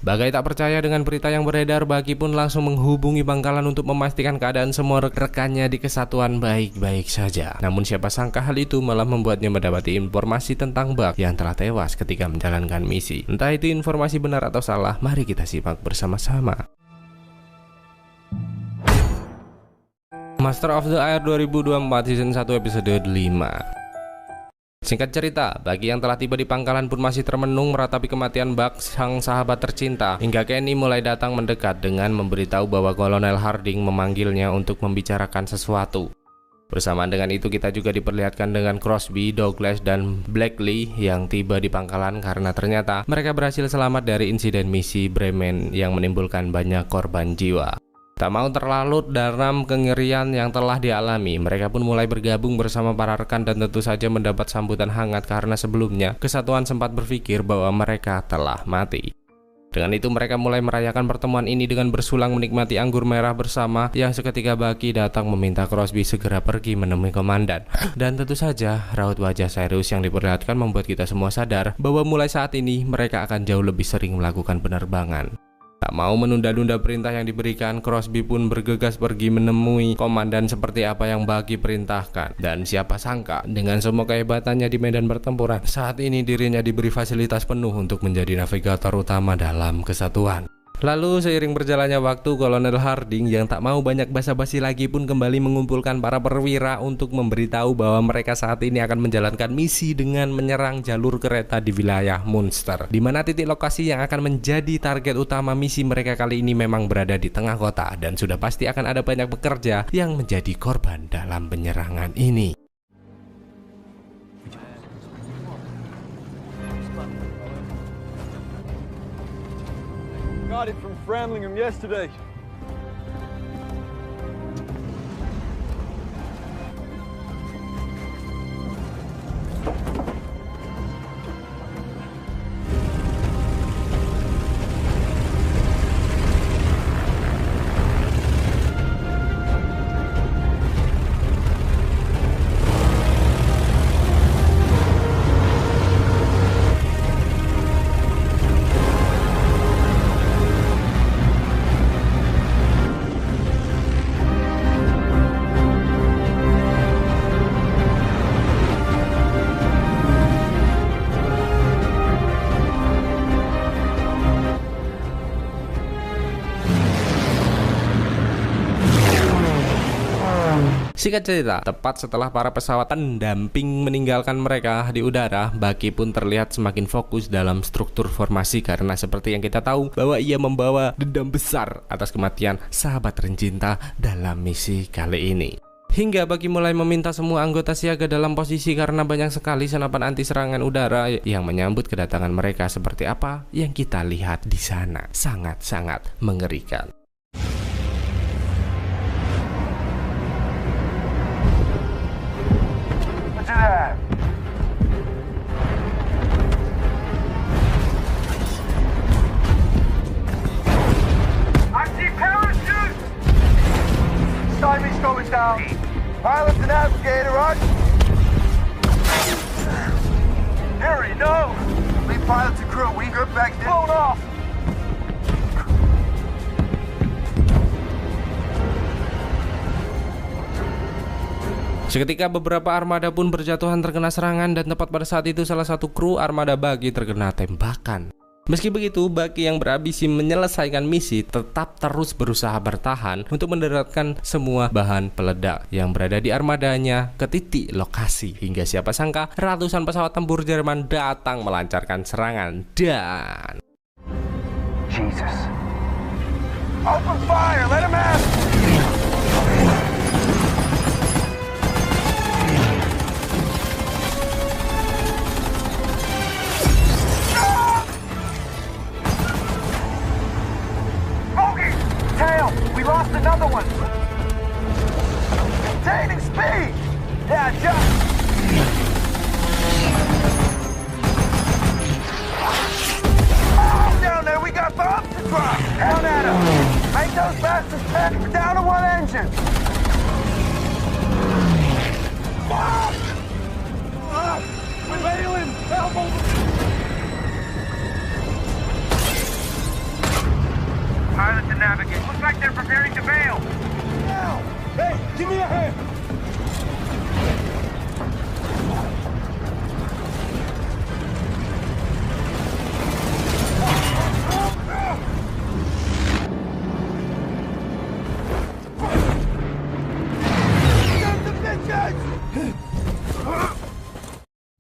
Bagai tak percaya dengan berita yang beredar, Bucky pun langsung menghubungi Bangkalan untuk memastikan keadaan semua rekannya di Kesatuan baik-baik saja. Namun siapa sangka hal itu malah membuatnya mendapati informasi tentang Buck yang telah tewas ketika menjalankan misi. Entah itu informasi benar atau salah, mari kita simak bersama-sama. Master of the Air 2024 Season 1 Episode 5. Singkat cerita, Bucky yang telah tiba di Pangkalan pun masih termenung meratapi kematian Buck, sang sahabat tercinta, hingga Kenny mulai datang mendekat dengan memberitahu bahwa Kolonel Harding memanggilnya untuk membicarakan sesuatu. Bersamaan dengan itu kita juga diperlihatkan dengan Crosby, Douglas, dan Blackley yang tiba di Pangkalan karena ternyata mereka berhasil selamat dari insiden misi Bremen yang menimbulkan banyak korban jiwa. Tak mau terlalu dalam kengerian yang telah dialami, mereka pun mulai bergabung bersama para rekan dan tentu saja mendapat sambutan hangat karena sebelumnya Kesatuan sempat berpikir bahwa mereka telah mati. Dengan itu mereka mulai merayakan pertemuan ini dengan bersulang menikmati anggur merah bersama, yang seketika Bucky datang meminta Crosby segera pergi menemui komandan. Dan tentu saja raut wajah Cyrus yang diperlihatkan membuat kita semua sadar bahwa mulai saat ini mereka akan jauh lebih sering melakukan penerbangan. Tak mau menunda-nunda perintah yang diberikan, Crosby pun bergegas pergi menemui komandan seperti apa yang Bucky perintahkan. Dan siapa sangka dengan semua kehebatannya di medan pertempuran, saat ini dirinya diberi fasilitas penuh untuk menjadi navigator utama dalam Kesatuan. Lalu seiring berjalannya waktu, Kolonel Harding yang tak mau banyak basa-basi lagi pun kembali mengumpulkan para perwira untuk memberitahu bahwa mereka saat ini akan menjalankan misi dengan menyerang jalur kereta di wilayah Munster, di mana titik lokasi yang akan menjadi target utama misi mereka kali ini memang berada di tengah kota, dan sudah pasti akan ada banyak pekerja yang menjadi korban dalam penyerangan ini. Got it from Framlingham yesterday. Singkat cerita, tepat setelah para pesawat pendamping meninggalkan mereka di udara, Bucky pun terlihat semakin fokus dalam struktur formasi karena seperti yang kita tahu bahwa ia membawa dendam besar atas kematian sahabat tercinta dalam misi kali ini. Hingga Bucky mulai meminta semua anggota siaga dalam posisi karena banyak sekali senapan anti serangan udara yang menyambut kedatangan mereka seperti apa yang kita lihat di sana. Sangat-sangat mengerikan. Simon's going down. Pilot and navigator, right? Harry, no! Lead pilot to crew. We go back there. Blown off! Seketika beberapa armada pun berjatuhan terkena serangan dan tepat pada saat itu salah satu kru armada Bucky terkena tembakan. Meski begitu, Bucky yang berambisi menyelesaikan misi tetap terus berusaha bertahan untuk mendaratkan semua bahan peledak yang berada di armadanya ke titik lokasi. Hingga siapa sangka ratusan pesawat tempur Jerman datang melancarkan serangan dan... Jesus. Open fire! Let him have it! lost another one. Containing speed. Yeah, just. Oh, down there, we got bombs to drop. Down at them. Make those bastards pay. We're down to one engine. We're bailing. Help over. Pilot to navigate. Looks like they're preparing to bail. Now! Hey, give me a hand!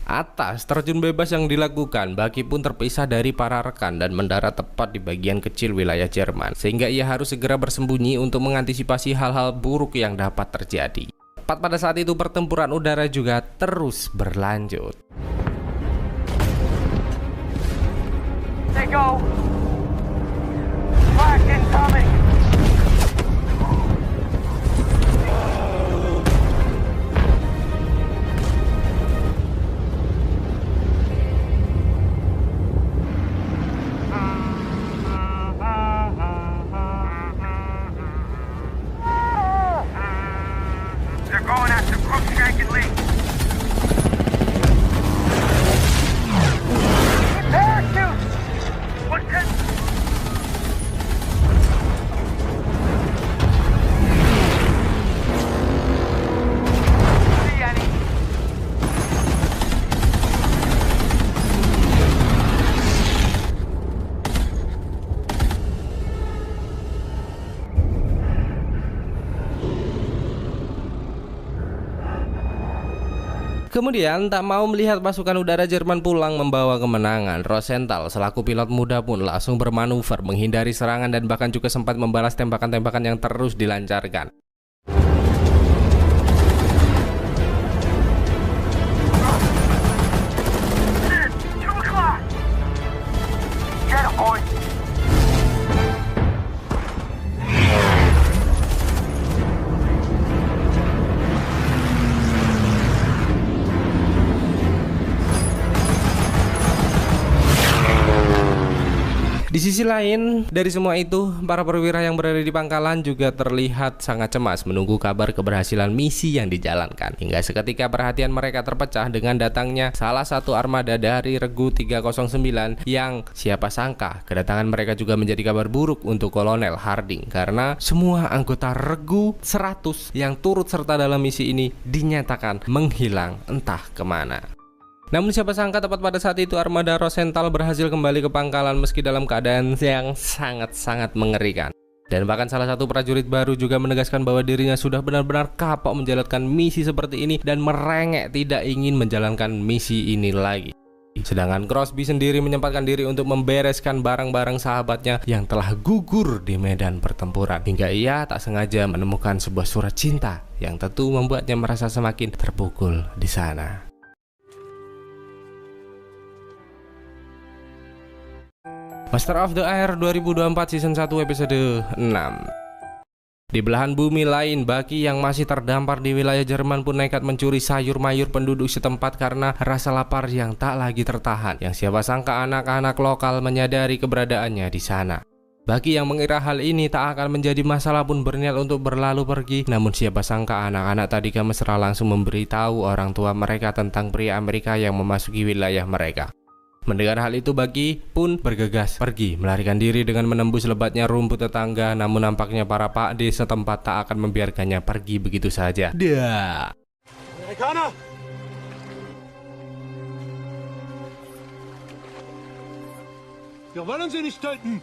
Atas terjun bebas yang dilakukan, Bucky pun terpisah dari para rekan dan mendarat tepat di bagian kecil wilayah Jerman, sehingga ia harus segera bersembunyi untuk mengantisipasi hal-hal buruk yang dapat terjadi. Tepat pada saat itu pertempuran udara juga terus berlanjut. They go. Flak incoming. Going after Crookshank and Lee. Parachutes! What's that? See any? Kemudian tak mau melihat pasukan udara Jerman pulang membawa kemenangan, Rosenthal selaku pilot muda pun langsung bermanuver menghindari serangan dan bahkan juga sempat membalas tembakan-tembakan yang terus dilancarkan. Di sisi lain, dari semua itu, para perwira yang berada di pangkalan juga terlihat sangat cemas menunggu kabar keberhasilan misi yang dijalankan. Hingga seketika perhatian mereka terpecah dengan datangnya salah satu armada dari Regu 309 yang siapa sangka kedatangan mereka juga menjadi kabar buruk untuk Kolonel Harding, karena semua anggota Regu 100 yang turut serta dalam misi ini dinyatakan menghilang entah kemana. Namun siapa sangka tepat pada saat itu armada Rosenthal berhasil kembali ke pangkalan meski dalam keadaan yang sangat-sangat mengerikan. Dan bahkan salah satu prajurit baru juga menegaskan bahwa dirinya sudah benar-benar kapok menjalankan misi seperti ini dan merengek tidak ingin menjalankan misi ini lagi. Sedangkan Crosby sendiri menyempatkan diri untuk membereskan barang-barang sahabatnya yang telah gugur di medan pertempuran, hingga ia tak sengaja menemukan sebuah surat cinta yang tentu membuatnya merasa semakin terpukul di sana. Master of the Air 2024 Season 1 episode 6. Di belahan bumi lain, Bucky yang masih terdampar di wilayah Jerman pun nekat mencuri sayur mayur penduduk setempat karena rasa lapar yang tak lagi tertahan, yang siapa sangka anak-anak lokal menyadari keberadaannya di sana. Bucky yang mengira hal ini tak akan menjadi masalah pun berniat untuk berlalu pergi, namun siapa sangka anak-anak tadika mesra langsung memberitahu orang tua mereka tentang pria Amerika yang memasuki wilayah mereka. Mendengar hal itu, Bucky pun bergegas pergi melarikan diri dengan menembus lebatnya rumput tetangga, namun nampaknya para pakde setempat tak akan membiarkannya pergi begitu saja. Dah. Amerikaner! Wir wollen sie nicht töten!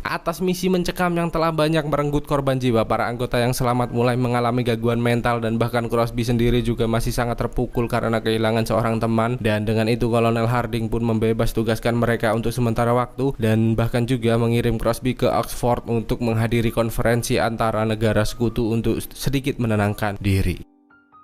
atas misi mencekam yang telah banyak merenggut korban jiwa. Para anggota yang selamat mulai mengalami gangguan mental dan bahkan Crosby sendiri juga masih sangat terpukul karena kehilangan seorang teman. Dan dengan itu Kolonel Harding pun membebas tugaskan mereka untuk sementara waktu dan bahkan juga mengirim Crosby ke Oxford untuk menghadiri konferensi antara negara sekutu untuk sedikit menenangkan diri.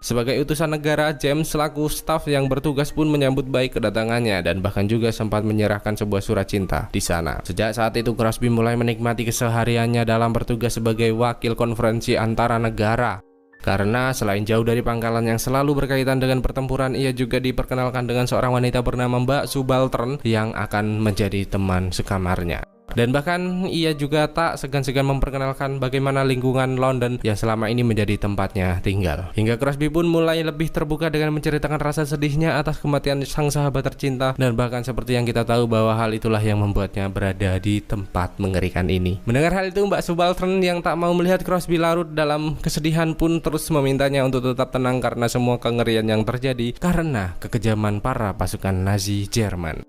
Sebagai utusan negara, James selaku staf yang bertugas pun menyambut baik kedatangannya dan bahkan juga sempat menyerahkan sebuah surat cinta di sana. Sejak saat itu Crosby mulai menikmati kesehariannya dalam bertugas sebagai wakil konferensi antara negara. Karena selain jauh dari pangkalan yang selalu berkaitan dengan pertempuran, ia juga diperkenalkan dengan seorang wanita bernama Mbak Subaltern yang akan menjadi teman sekamarnya. Dan bahkan ia juga tak segan-segan memperkenalkan bagaimana lingkungan London yang selama ini menjadi tempatnya tinggal. Hingga Crosby pun mulai lebih terbuka dengan menceritakan rasa sedihnya atas kematian sang sahabat tercinta. Dan bahkan seperti yang kita tahu bahwa hal itulah yang membuatnya berada di tempat mengerikan ini. Mendengar hal itu, Mbak Subaltern yang tak mau melihat Crosby larut dalam kesedihan pun terus memintanya untuk tetap tenang karena semua kengerian yang terjadi karena kekejaman para pasukan Nazi Jerman.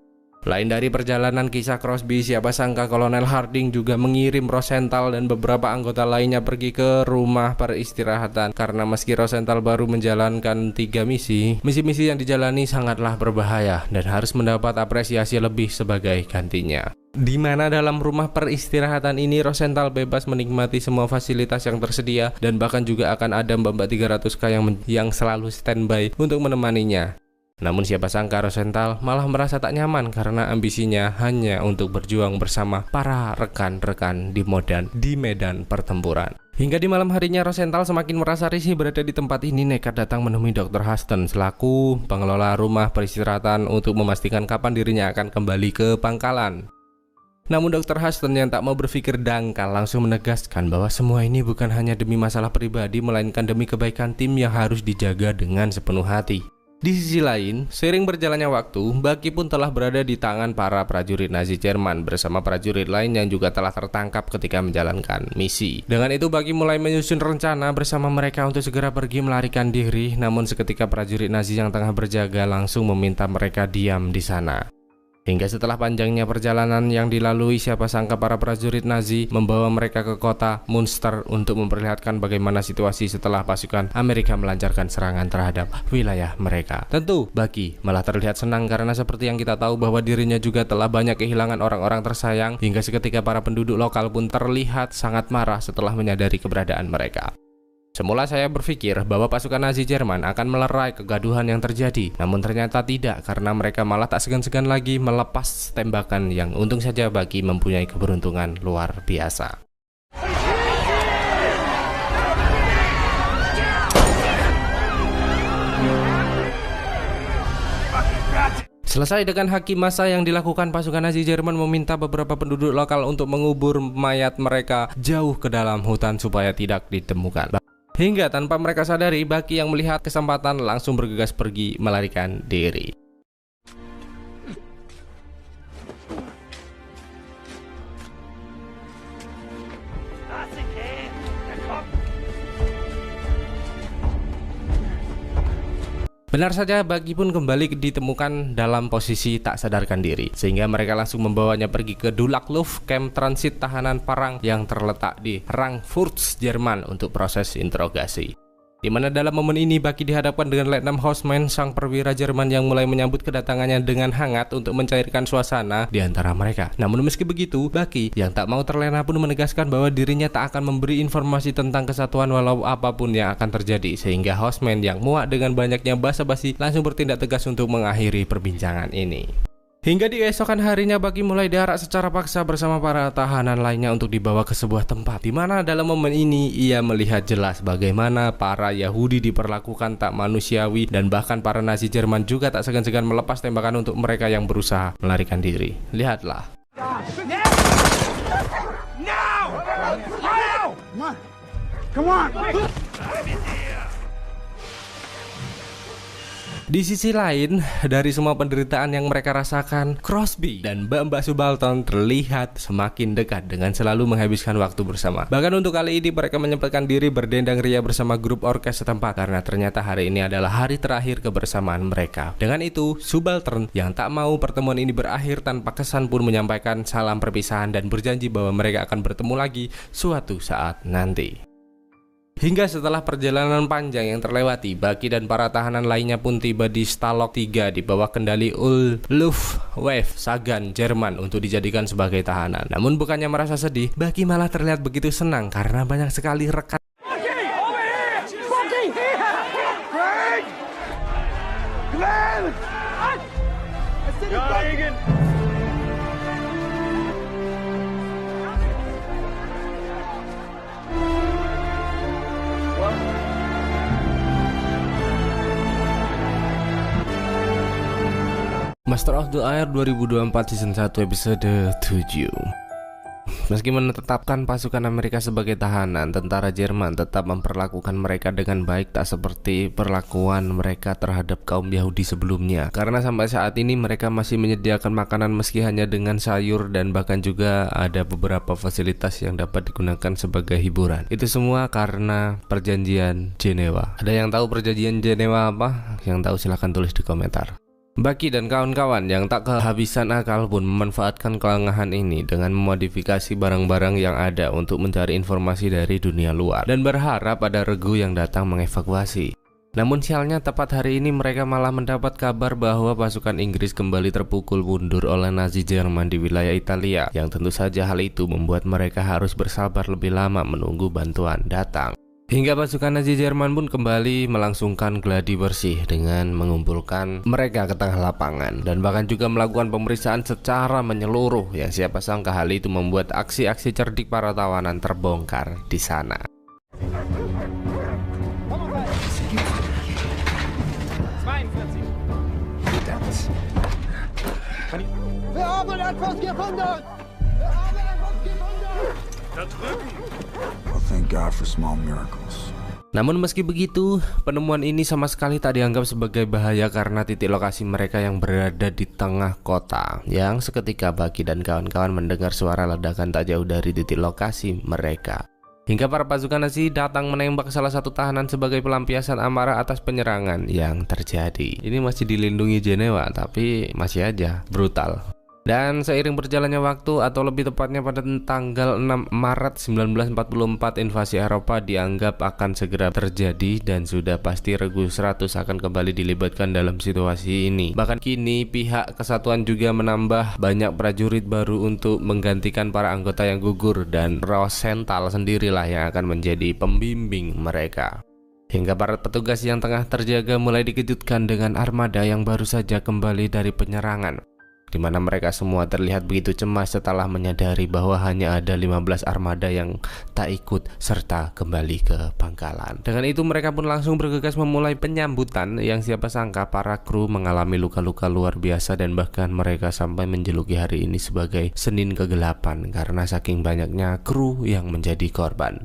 Lain dari perjalanan kisah Crosby, siapa sangka Kolonel Harding juga mengirim Rosenthal dan beberapa anggota lainnya pergi ke rumah peristirahatan. Karena meski Rosenthal baru menjalankan 3 misi yang dijalani sangatlah berbahaya dan harus mendapat apresiasi lebih sebagai gantinya. Di mana dalam rumah peristirahatan ini Rosenthal bebas menikmati semua fasilitas yang tersedia dan bahkan juga akan ada mbak-mbak 300k yang selalu standby untuk menemaninya. Namun siapa sangka Rosenthal malah merasa tak nyaman karena ambisinya hanya untuk berjuang bersama para rekan-rekan di medan pertempuran. Hingga di malam harinya Rosenthal semakin merasa risih berada di tempat ini, nekat datang menemui Dr. Huston selaku pengelola rumah peristirahatan untuk memastikan kapan dirinya akan kembali ke pangkalan. Namun Dr. Huston yang tak mau berpikir dangkal langsung menegaskan bahwa semua ini bukan hanya demi masalah pribadi melainkan demi kebaikan tim yang harus dijaga dengan sepenuh hati. Di sisi lain, seiring berjalannya waktu, Bucky pun telah berada di tangan para prajurit Nazi Jerman bersama prajurit lain yang juga telah tertangkap ketika menjalankan misi. Dengan itu Bucky mulai menyusun rencana bersama mereka untuk segera pergi melarikan diri. Namun seketika prajurit Nazi yang tengah berjaga langsung meminta mereka diam di sana. Hingga setelah panjangnya perjalanan yang dilalui, siapa sangka para prajurit Nazi membawa mereka ke kota Münster untuk memperlihatkan bagaimana situasi setelah pasukan Amerika melancarkan serangan terhadap wilayah mereka. Tentu Bucky malah terlihat senang karena seperti yang kita tahu bahwa dirinya juga telah banyak kehilangan orang-orang tersayang. Hingga seketika para penduduk lokal pun terlihat sangat marah setelah menyadari keberadaan mereka. Semula saya berpikir bahwa pasukan Nazi Jerman akan melerai kegaduhan yang terjadi, namun ternyata tidak karena mereka malah tak segan-segan lagi melepas tembakan yang untung saja Bucky mempunyai keberuntungan luar biasa. Selesai dengan haki massa yang dilakukan, pasukan Nazi Jerman meminta beberapa penduduk lokal untuk mengubur mayat mereka jauh ke dalam hutan supaya tidak ditemukan. Hingga tanpa mereka sadari, Bucky yang melihat kesempatan langsung bergegas pergi melarikan diri. Benar saja, Bucky pun kembali ditemukan dalam posisi tak sadarkan diri, sehingga mereka langsung membawanya pergi ke Dulakluft, kamp transit tahanan perang yang terletak di Frankfurt, Jerman untuk proses interogasi. Di mana dalam momen ini Bucky dihadapkan dengan Letnan Hausmann, sang perwira Jerman yang mulai menyambut kedatangannya dengan hangat untuk mencairkan suasana di antara mereka. Namun meski begitu, Bucky yang tak mau terlena pun menegaskan bahwa dirinya tak akan memberi informasi tentang kesatuan walau apapun yang akan terjadi, sehingga Hausmann yang muak dengan banyaknya basa-basi langsung bertindak tegas untuk mengakhiri perbincangan ini. Hingga di esokan harinya Bucky mulai diarak secara paksa bersama para tahanan lainnya untuk dibawa ke sebuah tempat, di mana dalam momen ini ia melihat jelas bagaimana para Yahudi diperlakukan tak manusiawi dan bahkan para Nazi Jerman juga tak segan-segan melepas tembakan untuk mereka yang berusaha melarikan diri. Lihatlah. Come on! Di sisi lain, dari semua penderitaan yang mereka rasakan, Crosby dan Mbak Subaltern terlihat semakin dekat dengan selalu menghabiskan waktu bersama. Bahkan untuk kali ini mereka menyempatkan diri berdendang ria bersama grup orkes setempat karena ternyata hari ini adalah hari terakhir kebersamaan mereka. Dengan itu, Subaltern yang tak mau pertemuan ini berakhir tanpa kesan pun menyampaikan salam perpisahan dan berjanji bahwa mereka akan bertemu lagi suatu saat nanti. Hingga setelah perjalanan panjang yang terlewati, Bucky dan para tahanan lainnya pun tiba di Stalag 3 di bawah kendali Luftwaffe Sagan Jerman untuk dijadikan sebagai tahanan. Namun bukannya merasa sedih, Bucky malah terlihat begitu senang karena banyak sekali rekan Master of the Air 2024 Season 1 episode 7. Meski menetapkan pasukan Amerika sebagai tahanan, tentara Jerman tetap memperlakukan mereka dengan baik, tak seperti perlakuan mereka terhadap kaum Yahudi sebelumnya. Karena sampai saat ini mereka masih menyediakan makanan meski hanya dengan sayur, dan bahkan juga ada beberapa fasilitas yang dapat digunakan sebagai hiburan. Itu semua karena perjanjian Jenewa. Ada yang tahu perjanjian Jenewa apa? Yang tahu silahkan tulis di komentar. Bucky dan kawan-kawan yang tak kehabisan akal pun memanfaatkan kelengahan ini dengan memodifikasi barang-barang yang ada untuk mencari informasi dari dunia luar dan berharap ada regu yang datang mengevakuasi. Namun sialnya tepat hari ini mereka malah mendapat kabar bahwa pasukan Inggris kembali terpukul mundur oleh Nazi Jerman di wilayah Italia, yang tentu saja hal itu membuat mereka harus bersabar lebih lama menunggu bantuan datang. Hingga pasukan Nazi Jerman pun kembali melangsungkan gladi bersih dengan mengumpulkan mereka ke tengah lapangan dan bahkan juga melakukan pemeriksaan secara menyeluruh, yang siapa sangka hal itu membuat aksi-aksi cerdik para tawanan terbongkar di sana. Well, thank God for small miracles. Namun meski begitu, penemuan ini sama sekali tak dianggap sebagai bahaya karena titik lokasi mereka yang berada di tengah kota, yang seketika Bucky dan kawan-kawan mendengar suara ledakan tak jauh dari titik lokasi mereka. Hingga para pasukan Nazi datang menembak salah satu tahanan sebagai pelampiasan amarah atas penyerangan yang terjadi. Ini masih dilindungi Jenewa, tapi masih aja brutal. Dan seiring berjalannya waktu, atau lebih tepatnya pada tanggal 6 Maret 1944, invasi Eropa dianggap akan segera terjadi dan sudah pasti Regu 100 akan kembali dilibatkan dalam situasi ini. Bahkan kini pihak kesatuan juga menambah banyak prajurit baru untuk menggantikan para anggota yang gugur, dan Rosenthal sendirilah yang akan menjadi pembimbing mereka. Hingga para petugas yang tengah terjaga mulai dikejutkan dengan armada yang baru saja kembali dari penyerangan, di mana mereka semua terlihat begitu cemas setelah menyadari bahwa hanya ada 15 armada yang tak ikut serta kembali ke pangkalan. Dengan itu mereka pun langsung bergegas memulai penyambutan, yang siapa sangka para kru mengalami luka-luka luar biasa dan bahkan mereka sampai menjuluki hari ini sebagai Senin Kegelapan karena saking banyaknya kru yang menjadi korban.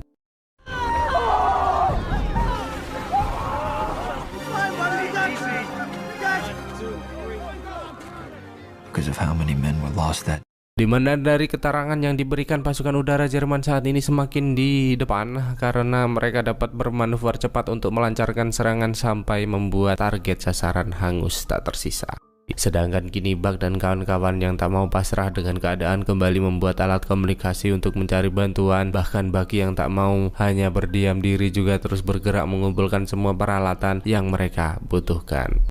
Because of how many men were lost that. Di mana dari keterangan yang diberikan pasukan udara Jerman saat ini semakin di depan karena mereka dapat bermanuver cepat untuk melancarkan serangan sampai membuat target sasaran hangus tak tersisa. Sedangkan kini Buck dan kawan-kawan yang tak mau pasrah dengan keadaan kembali membuat alat komunikasi untuk mencari bantuan. Bahkan Bucky yang tak mau hanya berdiam diri juga terus bergerak mengumpulkan semua peralatan yang mereka butuhkan.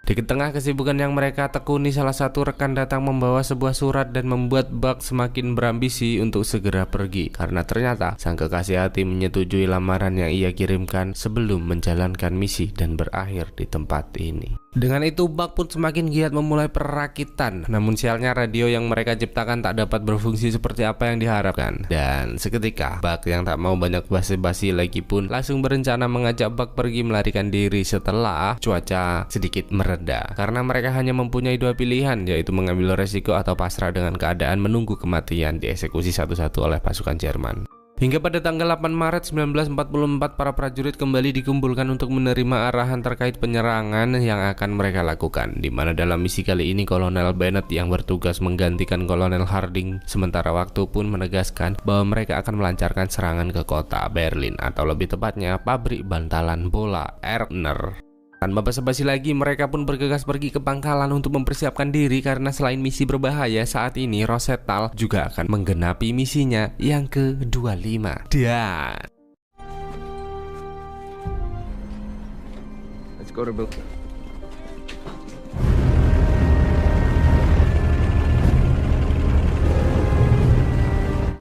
Di tengah kesibukan yang mereka tekuni, salah satu rekan datang membawa sebuah surat dan membuat Buck semakin berambisi untuk segera pergi, karena ternyata sang kekasih hati menyetujui lamaran yang ia kirimkan sebelum menjalankan misi dan berakhir di tempat ini. Dengan itu Buck pun semakin giat memulai perakitan. Namun sialnya radio yang mereka ciptakan tak dapat berfungsi seperti apa yang diharapkan. Dan seketika Buck yang tak mau banyak basa-basi lagi pun langsung berencana mengajak Buck pergi melarikan diri setelah cuaca sedikit mereda. Karena mereka hanya mempunyai dua pilihan, yaitu mengambil resiko atau pasrah dengan keadaan menunggu kematian dieksekusi satu-satu oleh pasukan Jerman. Hingga pada tanggal 8 Maret 1944 para prajurit kembali dikumpulkan untuk menerima arahan terkait penyerangan yang akan mereka lakukan, di mana dalam misi kali ini Kolonel Bennett yang bertugas menggantikan Kolonel Harding sementara waktu pun menegaskan bahwa mereka akan melancarkan serangan ke kota Berlin, atau lebih tepatnya pabrik bantalan bola Erkner. Tanpa basa-basi lagi, mereka pun bergegas pergi ke pangkalan untuk mempersiapkan diri karena selain misi berbahaya, saat ini Rosenthal juga akan menggenapi misinya yang ke-25. Dan Let's go to Bill.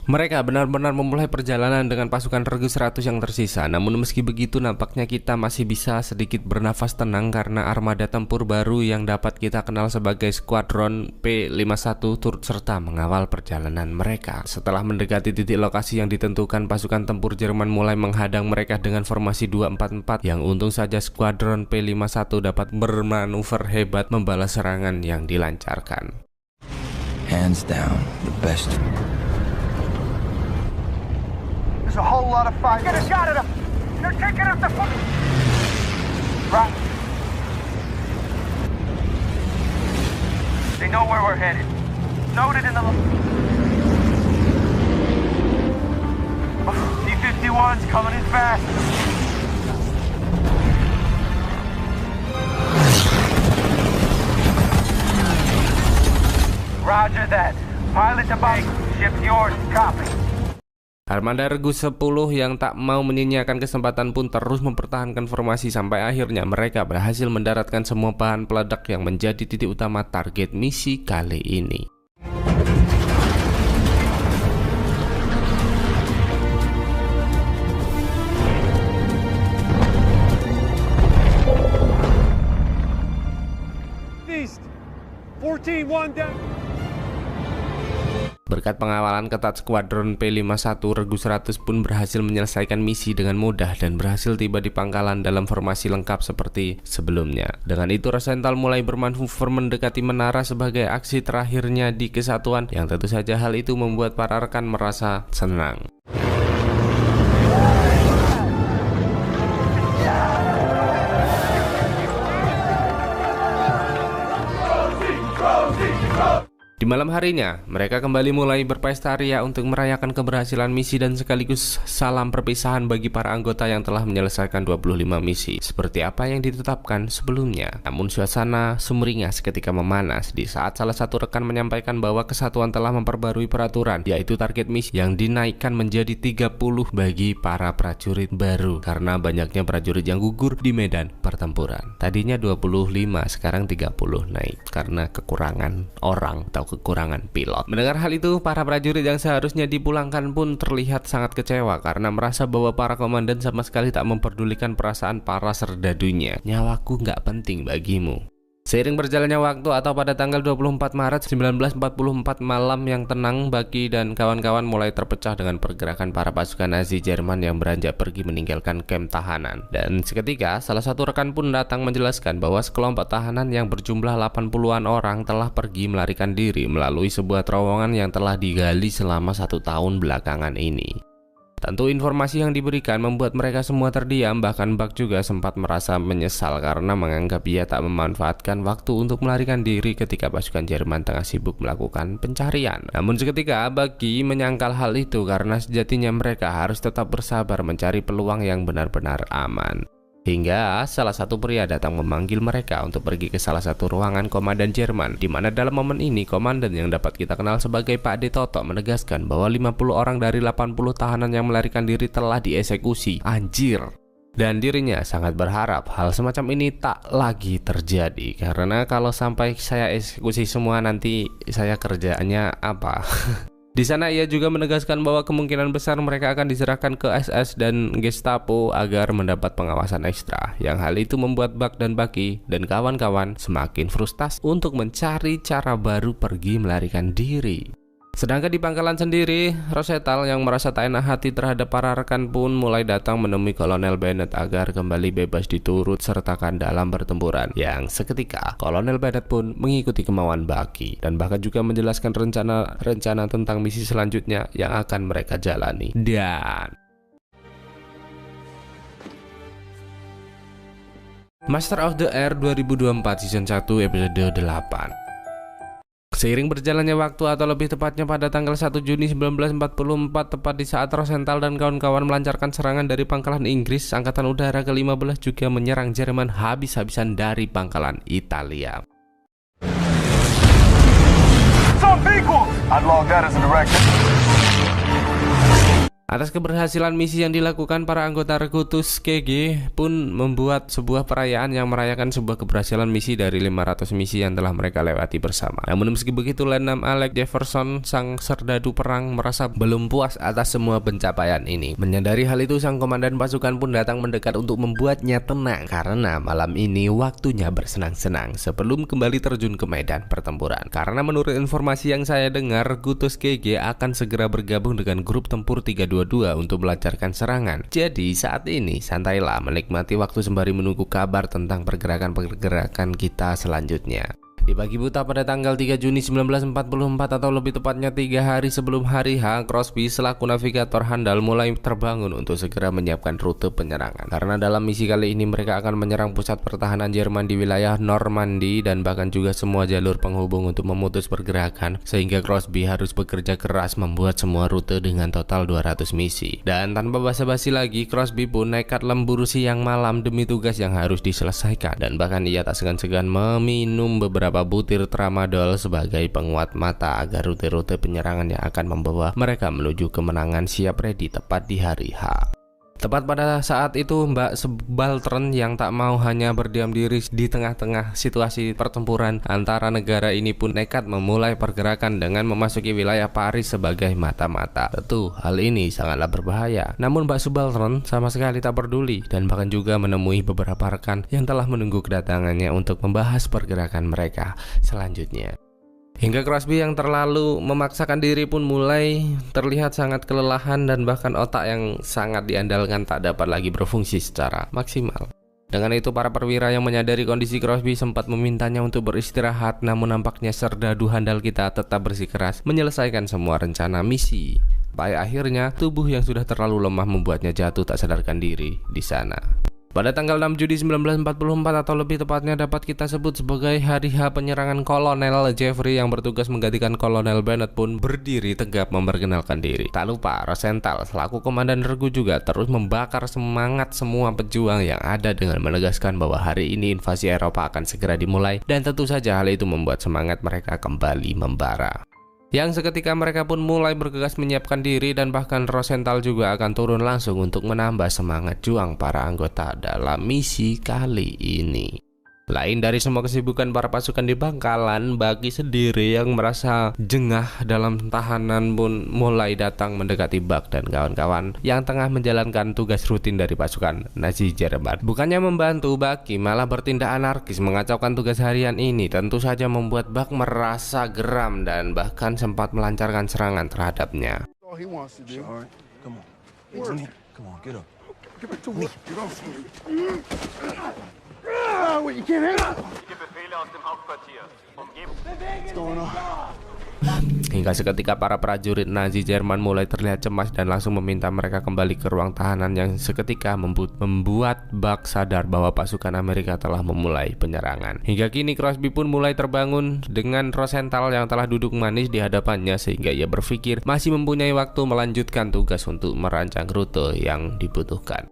mereka benar-benar memulai perjalanan dengan pasukan Regu 100 yang tersisa. Namun meski begitu, nampaknya kita masih bisa sedikit bernafas tenang karena armada tempur baru yang dapat kita kenal sebagai Skuadron P51 turut serta mengawal perjalanan mereka. Setelah mendekati titik lokasi yang ditentukan, pasukan tempur Jerman mulai menghadang mereka dengan formasi 244 yang untung saja Skuadron P51 dapat bermanuver hebat membalas serangan yang dilancarkan. Hands down, the best. There's a whole lot of fire. Get a shot at them! They're taking us to foot! Right. They know where we're headed. Noted in the... T-51's coming in fast. Roger that. Pilot the bike. Ship's yours. Copy. Armada Regu 10 yang tak mau menyia-nyiakan kesempatan pun terus mempertahankan formasi sampai akhirnya mereka berhasil mendaratkan semua bahan peledak yang menjadi titik utama target misi kali ini. East. 14-1 down. Berkat pengawalan ketat Skuadron P51, Regu 100 pun berhasil menyelesaikan misi dengan mudah dan berhasil tiba di pangkalan dalam formasi lengkap seperti sebelumnya. Dengan itu Rosenthal mulai bermanuver mendekati menara sebagai aksi terakhirnya di kesatuan, yang tentu saja hal itu membuat para rekan merasa senang. Di malam harinya, mereka kembali mulai berpesta ria untuk merayakan keberhasilan misi dan sekaligus salam perpisahan bagi para anggota yang telah menyelesaikan 25 misi, seperti apa yang ditetapkan sebelumnya. Namun suasana sumringah seketika memanas di saat salah satu rekan menyampaikan bahwa kesatuan telah memperbarui peraturan, yaitu target misi yang dinaikkan menjadi 30 bagi para prajurit baru karena banyaknya prajurit yang gugur di medan pertempuran. Tadinya 25, sekarang 30 naik karena kekurangan orang atau kekurangan pilot. Mendengar hal itu, para prajurit yang seharusnya dipulangkan pun terlihat sangat kecewa karena merasa bahwa para komandan sama sekali tak memperdulikan perasaan para serdadunya. Nyawaku nggak penting bagimu. Seiring berjalannya waktu atau pada tanggal 24 Maret 1944 malam yang tenang, Bucky dan kawan-kawan mulai terpecah dengan pergerakan para pasukan Nazi Jerman yang beranjak pergi meninggalkan kamp tahanan. Dan seketika salah satu rekan pun datang menjelaskan bahwa sekelompok tahanan yang berjumlah 80-an orang telah pergi melarikan diri melalui sebuah terowongan yang telah digali selama 1 tahun belakangan ini. Tentu informasi yang diberikan membuat mereka semua terdiam, bahkan Buck juga sempat merasa menyesal karena menganggap ia tak memanfaatkan waktu untuk melarikan diri ketika pasukan Jerman tengah sibuk melakukan pencarian. Namun seketika Bucky menyangkal hal itu karena sejatinya mereka harus tetap bersabar mencari peluang yang benar-benar aman. Hingga salah satu pria datang memanggil mereka untuk pergi ke salah satu ruangan komandan Jerman, di mana dalam momen ini komandan yang dapat kita kenal sebagai Pak D. Toto menegaskan bahwa 50 orang dari 80 tahanan yang melarikan diri telah dieksekusi. Anjir! Dan dirinya sangat berharap hal semacam ini tak lagi terjadi, karena kalau sampai saya eksekusi semua nanti saya kerjanya apa? Di sana ia juga menegaskan bahwa kemungkinan besar mereka akan diserahkan ke SS dan Gestapo agar mendapat pengawasan ekstra. Yang hal itu membuat Buck dan Bucky dan kawan-kawan semakin frustasi untuk mencari cara baru pergi melarikan diri. Sedangkan di pangkalan sendiri, Rosenthal yang merasa tak enak hati terhadap para rekan pun mulai datang menemui Kolonel Bennett agar kembali bebas diturut sertakan dalam pertempuran. Yang seketika, Kolonel Bennett pun mengikuti kemauan Bucky dan bahkan juga menjelaskan rencana tentang misi selanjutnya yang akan mereka jalani. Dan Master of the Air 2024 Season 1 episode 8. Seiring berjalannya waktu atau lebih tepatnya pada tanggal 1 Juni 1944 tepat di saat Rosenthal dan kawan-kawan melancarkan serangan dari pangkalan Inggris, Angkatan Udara ke-15 juga menyerang Jerman habis-habisan dari pangkalan Italia. Some equals! I'd log that as a director. Atas keberhasilan misi yang dilakukan, para anggota Rekutus KG pun membuat sebuah perayaan yang merayakan sebuah keberhasilan misi dari 500 misi yang telah mereka lewati bersama. Namun meski begitu, Letnan Alex Jefferson, sang serdadu perang, merasa belum puas atas semua pencapaian ini. Menyadari hal itu, sang komandan pasukan pun datang mendekat untuk membuatnya tenang, karena malam ini waktunya bersenang-senang sebelum kembali terjun ke medan pertempuran. Karena menurut informasi yang saya dengar, Rekutus KG akan segera bergabung dengan grup tempur 322 untuk melancarkan serangan. Jadi saat ini santailah menikmati waktu sembari menunggu kabar tentang pergerakan kita selanjutnya. Di pagi buta pada tanggal 3 Juni 1944 atau lebih tepatnya 3 hari sebelum hari H, Crosby selaku navigator handal mulai terbangun untuk segera menyiapkan rute penyerangan. Karena dalam misi kali ini mereka akan menyerang pusat pertahanan Jerman di wilayah Normandy dan bahkan juga semua jalur penghubung untuk memutus pergerakan, sehingga Crosby harus bekerja keras membuat semua rute dengan total 200 misi. Dan tanpa basa-basi lagi, Crosby pun nekat lembur siang malam demi tugas yang harus diselesaikan, dan bahkan ia tak segan-segan meminum beberapa butir tramadol sebagai penguat mata agar rute-rute penyerangan yang akan membawa mereka menuju kemenangan siap ready tepat di hari H. Tepat pada saat itu, Mbak Subaltern yang tak mau hanya berdiam diri di tengah-tengah situasi pertempuran antara negara ini pun nekat memulai pergerakan dengan memasuki wilayah Paris sebagai mata-mata. Tentu hal ini sangatlah berbahaya. Namun Mbak Subaltern sama sekali tak peduli dan bahkan juga menemui beberapa rekan yang telah menunggu kedatangannya untuk membahas pergerakan mereka selanjutnya. Hingga Crosby yang terlalu memaksakan diri pun mulai terlihat sangat kelelahan dan bahkan otak yang sangat diandalkan tak dapat lagi berfungsi secara maksimal. Dengan itu para perwira yang menyadari kondisi Crosby sempat memintanya untuk beristirahat, namun nampaknya serdadu handal kita tetap bersikeras menyelesaikan semua rencana misi. Pada akhirnya tubuh yang sudah terlalu lemah membuatnya jatuh tak sadarkan diri di sana. Pada tanggal 6 Juli 1944 atau lebih tepatnya dapat kita sebut sebagai hari H, penyerangan Kolonel Jeffrey yang bertugas menggantikan Kolonel Bennett pun berdiri tegap memperkenalkan diri. Tak lupa Rosenthal selaku komandan regu juga terus membakar semangat semua pejuang yang ada dengan menegaskan bahwa hari ini invasi Eropa akan segera dimulai, dan tentu saja hal itu membuat semangat mereka kembali membara. Yang seketika mereka pun mulai bergegas menyiapkan diri dan bahkan Rosenthal juga akan turun langsung untuk menambah semangat juang para anggota dalam misi kali ini. Lain dari semua kesibukan para pasukan di pangkalan, Bucky sendiri yang merasa jengah dalam tahanan pun mulai datang mendekati Buck dan kawan-kawan yang tengah menjalankan tugas rutin dari pasukan Nazi Jerman. Bukannya membantu, Bucky malah bertindak anarkis mengacaukan tugas harian ini. Tentu saja membuat Buck merasa geram dan bahkan sempat melancarkan serangan terhadapnya. All he wants to do. All right, come on. Come on, get up. Give it to me. Get off me. Wait, you can't hit him. What's going on? Hingga seketika para prajurit Nazi Jerman mulai terlihat cemas dan langsung meminta mereka kembali ke ruang tahanan, yang seketika membuat Buck sadar bahwa pasukan Amerika telah memulai penyerangan. Hingga kini Crosby pun mulai terbangun dengan Rosenthal yang telah duduk manis di hadapannya, sehingga ia berpikir masih mempunyai waktu melanjutkan tugas untuk merancang rute yang dibutuhkan.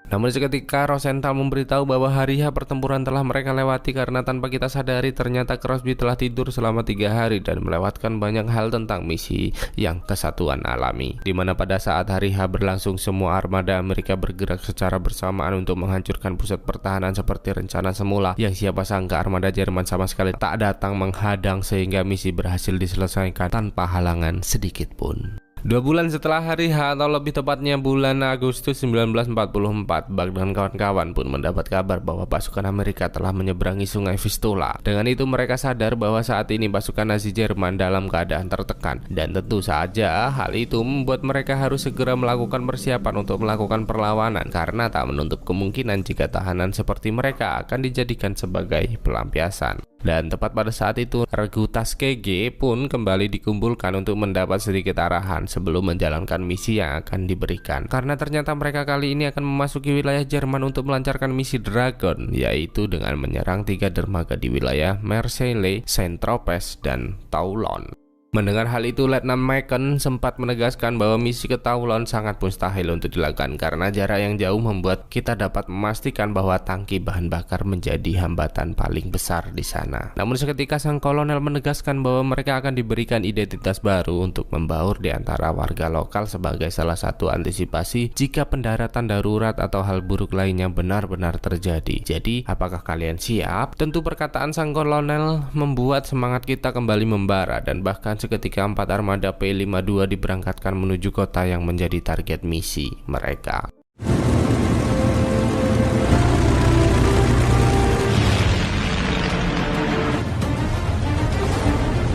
Namun seketika Rosenthal memberitahu bahwa hari H pertempuran telah mereka lewati, karena tanpa kita sadari ternyata Crosby telah tidur selama 3 hari dan melewatkan banyak hal tentang misi yang kesatuan alami, dimana pada saat hari H berlangsung semua armada Amerika bergerak secara bersamaan untuk menghancurkan pusat pertahanan seperti rencana semula, yang siapa sangka armada Jerman sama sekali tak datang menghadang sehingga misi berhasil diselesaikan tanpa halangan sedikit pun. 2 bulan setelah hari H atau lebih tepatnya bulan Agustus 1944, Buck dan kawan-kawan pun mendapat kabar bahwa pasukan Amerika telah menyeberangi sungai Vistula. Dengan itu mereka sadar bahwa saat ini pasukan Nazi Jerman dalam keadaan tertekan, dan tentu saja hal itu membuat mereka harus segera melakukan persiapan untuk melakukan perlawanan, karena tak menutup kemungkinan jika tahanan seperti mereka akan dijadikan sebagai pelampiasan. Dan tepat pada saat itu regu Tuskegee pun kembali dikumpulkan untuk mendapat sedikit arahan sebelum menjalankan misi yang akan diberikan. Karena ternyata mereka kali ini akan memasuki wilayah Jerman untuk melancarkan misi Dragon, yaitu dengan menyerang 3 dermaga di wilayah Marseille, Saint-Tropez, dan Toulon. Mendengar hal itu, Letnan Macon sempat menegaskan bahwa misi ke Toulon sangat mustahil untuk dilakukan karena jarak yang jauh membuat kita dapat memastikan bahwa tangki bahan bakar menjadi hambatan paling besar di sana. Namun seketika sang kolonel menegaskan bahwa mereka akan diberikan identitas baru untuk membaur di antara warga lokal sebagai salah satu antisipasi jika pendaratan darurat atau hal buruk lainnya benar-benar terjadi. Jadi, apakah kalian siap? Tentu perkataan sang kolonel membuat semangat kita kembali membara, dan bahkan seketika 4 armada P-52 diberangkatkan menuju kota yang menjadi target misi mereka.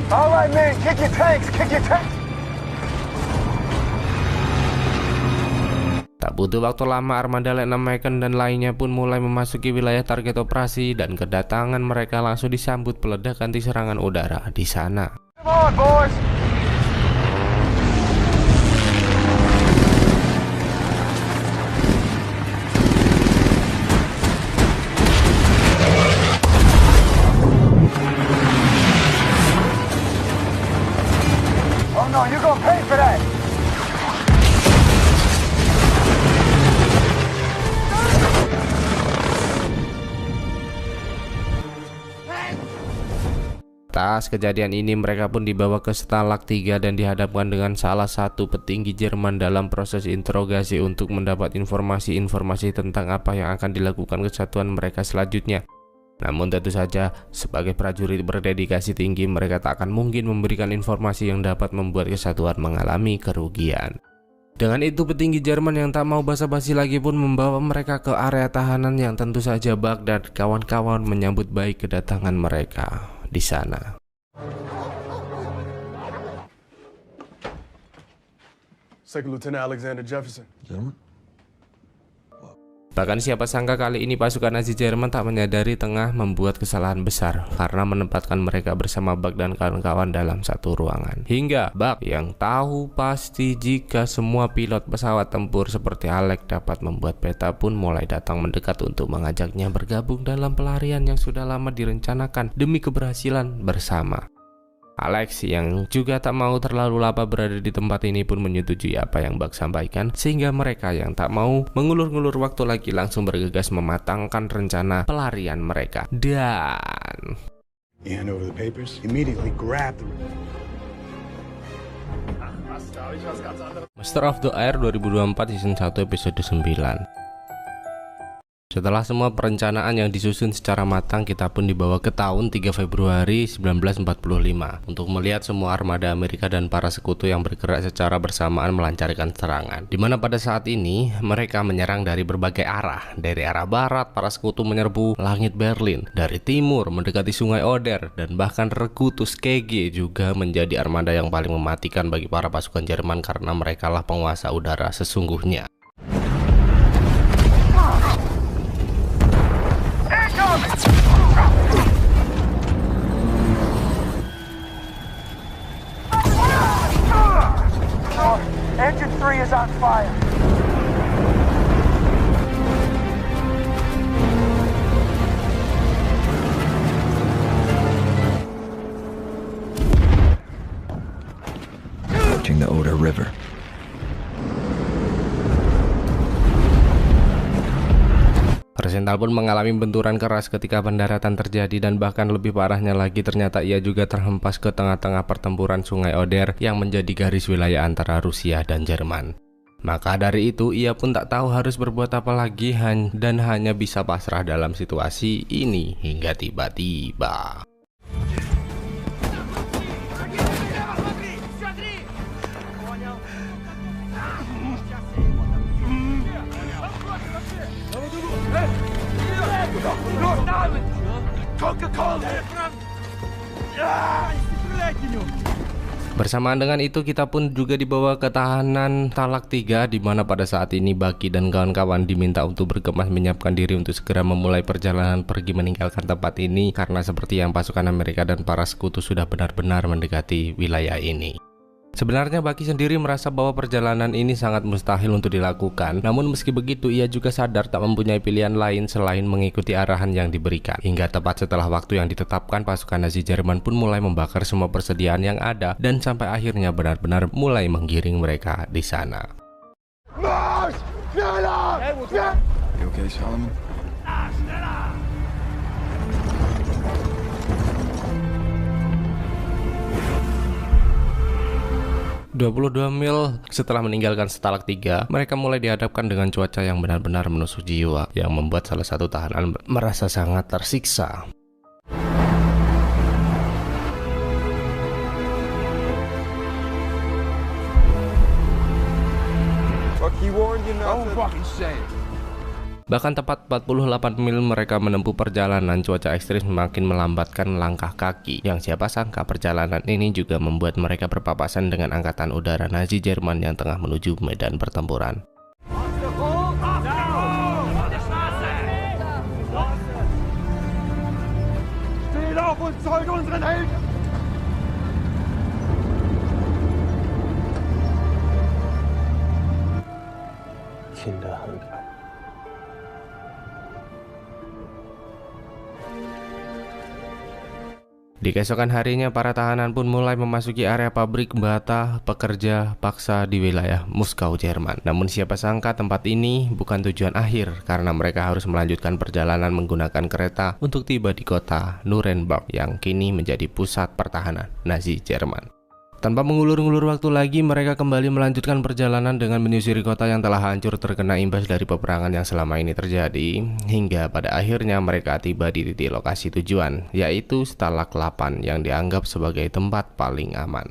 All right, man, kick your tanks, kick your tanks. Tak butuh waktu lama, armada Letnan Macon dan lainnya pun mulai memasuki wilayah target operasi, dan kedatangan mereka langsung disambut peledak anti serangan udara di sana. Come on, boys. Oh no, you're gonna pay for that. Atas kejadian ini mereka pun dibawa ke Stalag 3 dan dihadapkan dengan salah satu petinggi Jerman dalam proses interogasi untuk mendapat informasi-informasi tentang apa yang akan dilakukan kesatuan mereka selanjutnya. Namun tentu saja sebagai prajurit berdedikasi tinggi, mereka tak akan mungkin memberikan informasi yang dapat membuat kesatuan mengalami kerugian. Dengan itu petinggi Jerman yang tak mau basa-basi lagi pun membawa mereka ke area tahanan yang tentu saja Buck dan kawan-kawan menyambut baik kedatangan mereka di sana. Second Lieutenant Alexander Jefferson. Gentlemen? Bahkan siapa sangka kali ini pasukan Nazi Jerman tak menyadari tengah membuat kesalahan besar karena menempatkan mereka bersama Buck dan kawan-kawan dalam satu ruangan. Hingga Buck yang tahu pasti jika semua pilot pesawat tempur seperti Alex dapat membuat peta pun mulai datang mendekat untuk mengajaknya bergabung dalam pelarian yang sudah lama direncanakan demi keberhasilan bersama. Alex yang juga tak mau terlalu lama berada di tempat ini pun menyetujui apa yang Buck sampaikan, sehingga mereka yang tak mau mengulur-ngulur waktu lagi langsung bergegas mematangkan rencana pelarian mereka. Dan He hand over the papers. Immediately grab the. Master of the Air 2024 season 1 episode 9. Setelah semua perencanaan yang disusun secara matang, kita pun dibawa ke tahun 3 Februari 1945 untuk melihat semua armada Amerika dan para sekutu yang bergerak secara bersamaan melancarkan serangan. Dimana pada saat ini mereka menyerang dari berbagai arah. Dari arah barat, para sekutu menyerbu langit Berlin. Dari timur mendekati sungai Oder, dan bahkan regu Tuskegee juga menjadi armada yang paling mematikan bagi para pasukan Jerman karena merekalah penguasa udara sesungguhnya. Engine 3 is on fire. Approaching the Oder River. Rosenthal pun mengalami benturan keras ketika pendaratan terjadi, dan bahkan lebih parahnya lagi ternyata ia juga terhempas ke tengah-tengah pertempuran sungai Oder yang menjadi garis wilayah antara Rusia dan Jerman. Maka dari itu ia pun tak tahu harus berbuat apa lagi dan hanya bisa pasrah dalam situasi ini hingga tiba-tiba Bersamaan dengan itu kita pun juga dibawa ke tahanan Talak 3, di mana pada saat ini Bucky dan kawan-kawan diminta untuk bergemas menyiapkan diri untuk segera memulai perjalanan pergi meninggalkan tempat ini, karena seperti yang pasukan Amerika dan para sekutu sudah benar-benar mendekati wilayah ini. Sebenarnya Bucky sendiri merasa bahwa perjalanan ini sangat mustahil untuk dilakukan, namun meski begitu ia juga sadar tak mempunyai pilihan lain selain mengikuti arahan yang diberikan. Hingga tepat setelah waktu yang ditetapkan, pasukan Nazi Jerman pun mulai membakar semua persediaan yang ada dan sampai akhirnya benar-benar mulai menggiring mereka di sana. You okay, Solomon? 22 mil setelah meninggalkan Stalak 3, mereka mulai dihadapkan dengan cuaca yang benar-benar menusuk jiwa, yang membuat salah satu tahanan merasa sangat tersiksa. Fuck, he warned you not to... Don't fucking say it. Bahkan tepat 48 mil mereka menempuh perjalanan, cuaca ekstrim semakin melambatkan langkah kaki. Yang siapa sangka perjalanan ini juga membuat mereka berpapasan dengan angkatan udara Nazi Jerman yang tengah menuju medan pertempuran. Steht auf und zeugt unseren Helden! Di keesokan harinya, para tahanan pun mulai memasuki area pabrik bata pekerja paksa di wilayah Moskow, Jerman. Namun siapa sangka tempat ini bukan tujuan akhir, karena mereka harus melanjutkan perjalanan menggunakan kereta untuk tiba di kota Nuremberg yang kini menjadi pusat pertahanan Nazi Jerman. Tanpa mengulur-ngulur waktu lagi, mereka kembali melanjutkan perjalanan dengan menyusuri kota yang telah hancur terkena imbas dari peperangan yang selama ini terjadi, hingga pada akhirnya mereka tiba di titik lokasi tujuan, yaitu Stalak 8 yang dianggap sebagai tempat paling aman.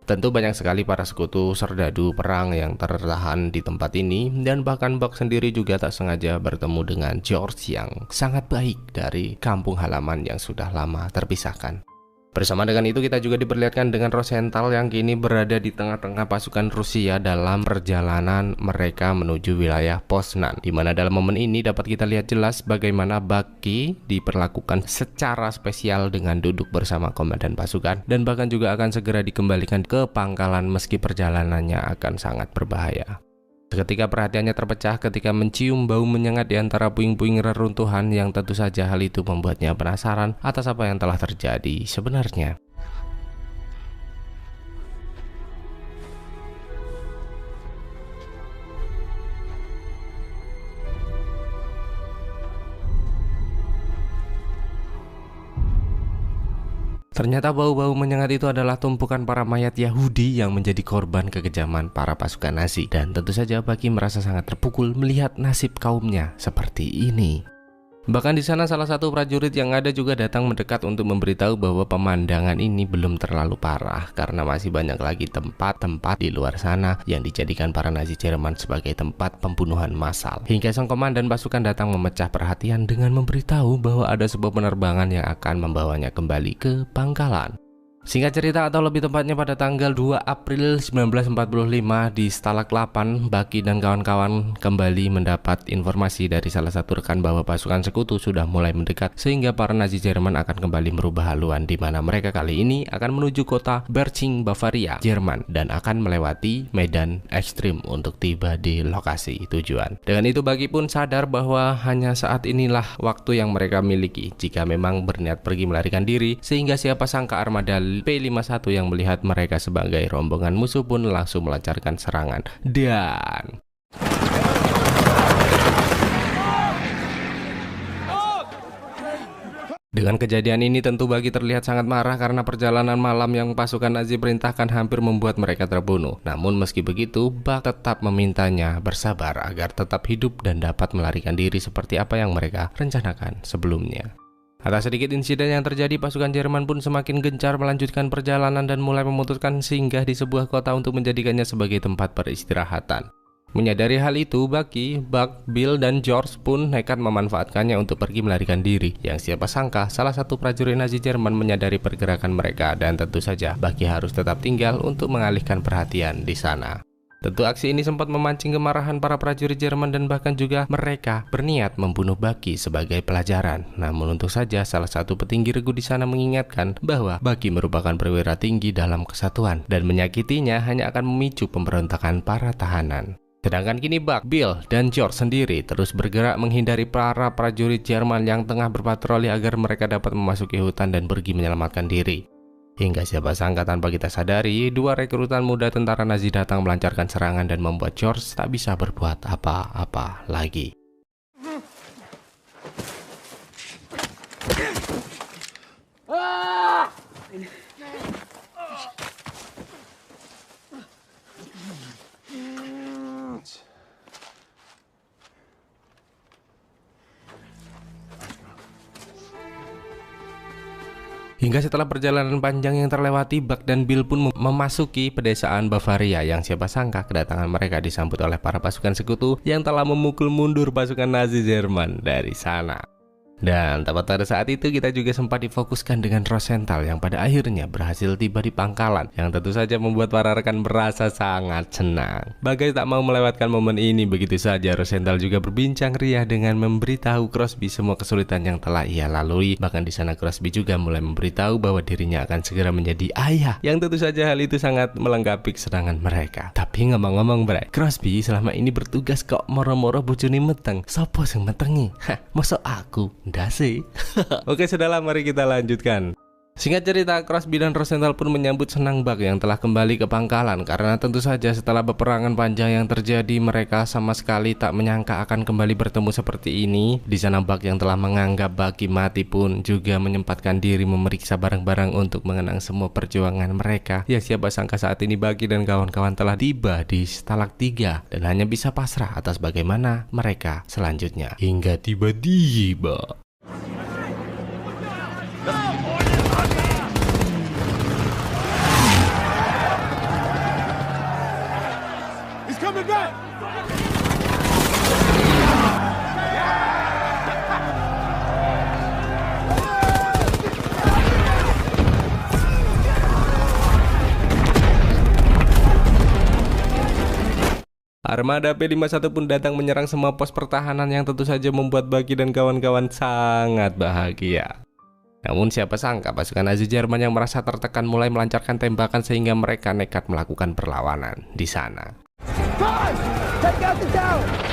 Tentu banyak sekali para sekutu serdadu perang yang tertahan di tempat ini, dan bahkan Buck sendiri juga tak sengaja bertemu dengan George yang sangat baik dari kampung halaman yang sudah lama terpisahkan. Bersama dengan itu, kita juga diperlihatkan dengan Rosenthal yang kini berada di tengah-tengah pasukan Rusia dalam perjalanan mereka menuju wilayah Poznan, di mana dalam momen ini dapat kita lihat jelas bagaimana Bucky diperlakukan secara spesial dengan duduk bersama komandan pasukan, dan bahkan juga akan segera dikembalikan ke pangkalan meski perjalanannya akan sangat berbahaya. Seketika perhatiannya terpecah ketika mencium bau menyengat di antara puing-puing reruntuhan, yang tentu saja hal itu membuatnya penasaran atas apa yang telah terjadi sebenarnya. Ternyata bau-bau menyengat itu adalah tumpukan para mayat Yahudi yang menjadi korban kekejaman para pasukan Nazi. Dan tentu saja Bucky merasa sangat terpukul melihat nasib kaumnya seperti ini. Bahkan di sana salah satu prajurit yang ada juga datang mendekat untuk memberitahu bahwa pemandangan ini belum terlalu parah, karena masih banyak lagi tempat-tempat di luar sana yang dijadikan para Nazi Jerman sebagai tempat pembunuhan massal. Hingga sang komandan pasukan datang memecah perhatian dengan memberitahu bahwa ada sebuah penerbangan yang akan membawanya kembali ke pangkalan. Singkat cerita, atau lebih tepatnya pada tanggal 2 April 1945 di Stalak 8, Bucky dan kawan-kawan kembali mendapat informasi dari salah satu rekan bahwa pasukan sekutu sudah mulai mendekat, sehingga para Nazi Jerman akan kembali merubah haluan, di mana mereka kali ini akan menuju kota Berching, Bavaria, Jerman, dan akan melewati medan ekstrim untuk tiba di lokasi tujuan. Dengan itu Bucky pun sadar bahwa hanya saat inilah waktu yang mereka miliki jika memang berniat pergi melarikan diri, sehingga siapa sangka armada P-51 yang melihat mereka sebagai rombongan musuh pun langsung melancarkan serangan. Dan dengan kejadian ini tentu Bucky terlihat sangat marah karena perjalanan malam yang pasukan Nazi perintahkan hampir membuat mereka terbunuh. Namun meski begitu, Buck tetap memintanya bersabar agar tetap hidup dan dapat melarikan diri seperti apa yang mereka rencanakan sebelumnya. Atas sedikit insiden yang terjadi, pasukan Jerman pun semakin gencar melanjutkan perjalanan dan mulai memutuskan singgah di sebuah kota untuk menjadikannya sebagai tempat peristirahatan. Menyadari hal itu, Bucky, Buck, Bill, dan George pun nekat memanfaatkannya untuk pergi melarikan diri. Yang siapa sangka, salah satu prajurit Nazi Jerman menyadari pergerakan mereka dan tentu saja Bucky harus tetap tinggal untuk mengalihkan perhatian di sana. Tentu aksi ini sempat memancing kemarahan para prajurit Jerman dan bahkan juga mereka berniat membunuh Bucky sebagai pelajaran. Namun untung saja salah satu petinggi regu di sana mengingatkan bahwa Bucky merupakan perwira tinggi dalam kesatuan dan menyakitinya hanya akan memicu pemberontakan para tahanan. Sedangkan kini Buck, Bill, dan George sendiri terus bergerak menghindari para prajurit Jerman yang tengah berpatroli agar mereka dapat memasuki hutan dan pergi menyelamatkan diri. Hingga siapa sangka tanpa kita sadari, dua rekrutan muda tentara Nazi datang melancarkan serangan dan membuat George tak bisa berbuat apa-apa lagi. Hingga setelah perjalanan panjang yang terlewati, Buck dan Bill pun memasuki pedesaan Bavaria yang siapa sangka kedatangan mereka disambut oleh para pasukan sekutu yang telah memukul mundur pasukan Nazi Jerman dari sana. Dan tepat pada saat itu kita juga sempat difokuskan dengan Rosenthal yang pada akhirnya berhasil tiba di pangkalan, yang tentu saja membuat para rekan merasa sangat senang. Bagai tak mau melewatkan momen ini begitu saja, Rosenthal juga berbincang riang dengan memberitahu Crosby semua kesulitan yang telah ia lalui. Bahkan di sana Crosby juga mulai memberitahu bahwa dirinya akan segera menjadi ayah, yang tentu saja hal itu sangat melengkapi kesenangan mereka. Tapi ngomong-ngomong bre, Crosby selama ini bertugas kok moro-moro bojone meteng. Sopo sing metengi? Hah, mosok aku? Dasi. Oke, sudahlah, mari kita lanjutkan. Singkat cerita, Crosby dan Rosenthal pun menyambut senang Buck yang telah kembali ke pangkalan, karena tentu saja setelah peperangan panjang yang terjadi, mereka sama sekali tak menyangka akan kembali bertemu seperti ini. Di sana Buck yang telah menganggap Bucky mati pun juga menyempatkan diri memeriksa barang-barang untuk mengenang semua perjuangan mereka. Ya siapa sangka saat ini Bucky dan kawan-kawan telah tiba di Stalag 3 dan hanya bisa pasrah atas bagaimana mereka selanjutnya. Hingga tiba-tiba Coming back! Armada P51 pun datang menyerang semua pos pertahanan yang tentu saja membuat Bucky dan kawan-kawan sangat bahagia. Namun siapa sangka pasukan Nazi Jerman yang merasa tertekan mulai melancarkan tembakan sehingga mereka nekat melakukan perlawanan di sana. Take out the tower!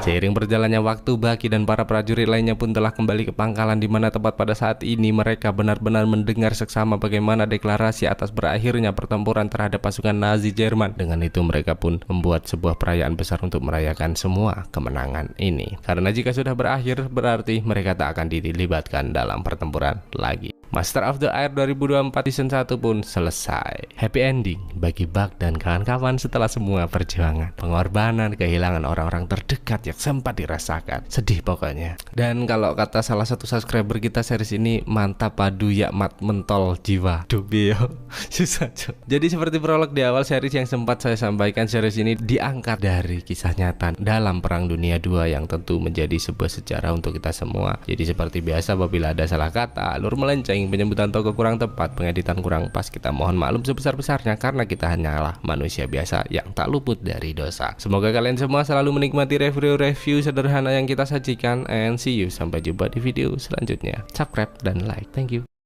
Seiring berjalannya waktu, Bucky dan para prajurit lainnya pun telah kembali ke pangkalan, di mana tepat pada saat ini mereka benar-benar mendengar seksama bagaimana deklarasi atas berakhirnya pertempuran terhadap pasukan Nazi Jerman. Dengan itu mereka pun membuat sebuah perayaan besar untuk merayakan semua kemenangan ini. Karena jika sudah berakhir, berarti mereka tak akan dilibatkan dalam pertempuran lagi. Master of the Air 2024 Season 1 pun selesai. Happy ending bagi Buck dan kawan-kawan setelah semua perjuangan, pengorbanan, kehilangan orang-orang terdekat yang sempat dirasakan. Sedih pokoknya. Dan kalau kata salah satu subscriber kita, series ini mantap padu yakmat mentol jiwa. Dubio. Susah cuy. Jadi seperti prolog di awal series yang sempat saya sampaikan, series ini diangkat dari kisah nyata dalam Perang Dunia II yang tentu menjadi sebuah sejarah untuk kita semua. Jadi seperti biasa, apabila ada salah kata, alur melenceng, penyebutan tokoh kurang tepat, pengeditan kurang pas, kita mohon maklum sebesar-besarnya karena kita hanyalah manusia biasa yang tak luput dari dosa. Semoga kalian semua selalu menikmati review sederhana yang kita sajikan, and see you, sampai jumpa di video selanjutnya. Subscribe dan like. Thank you.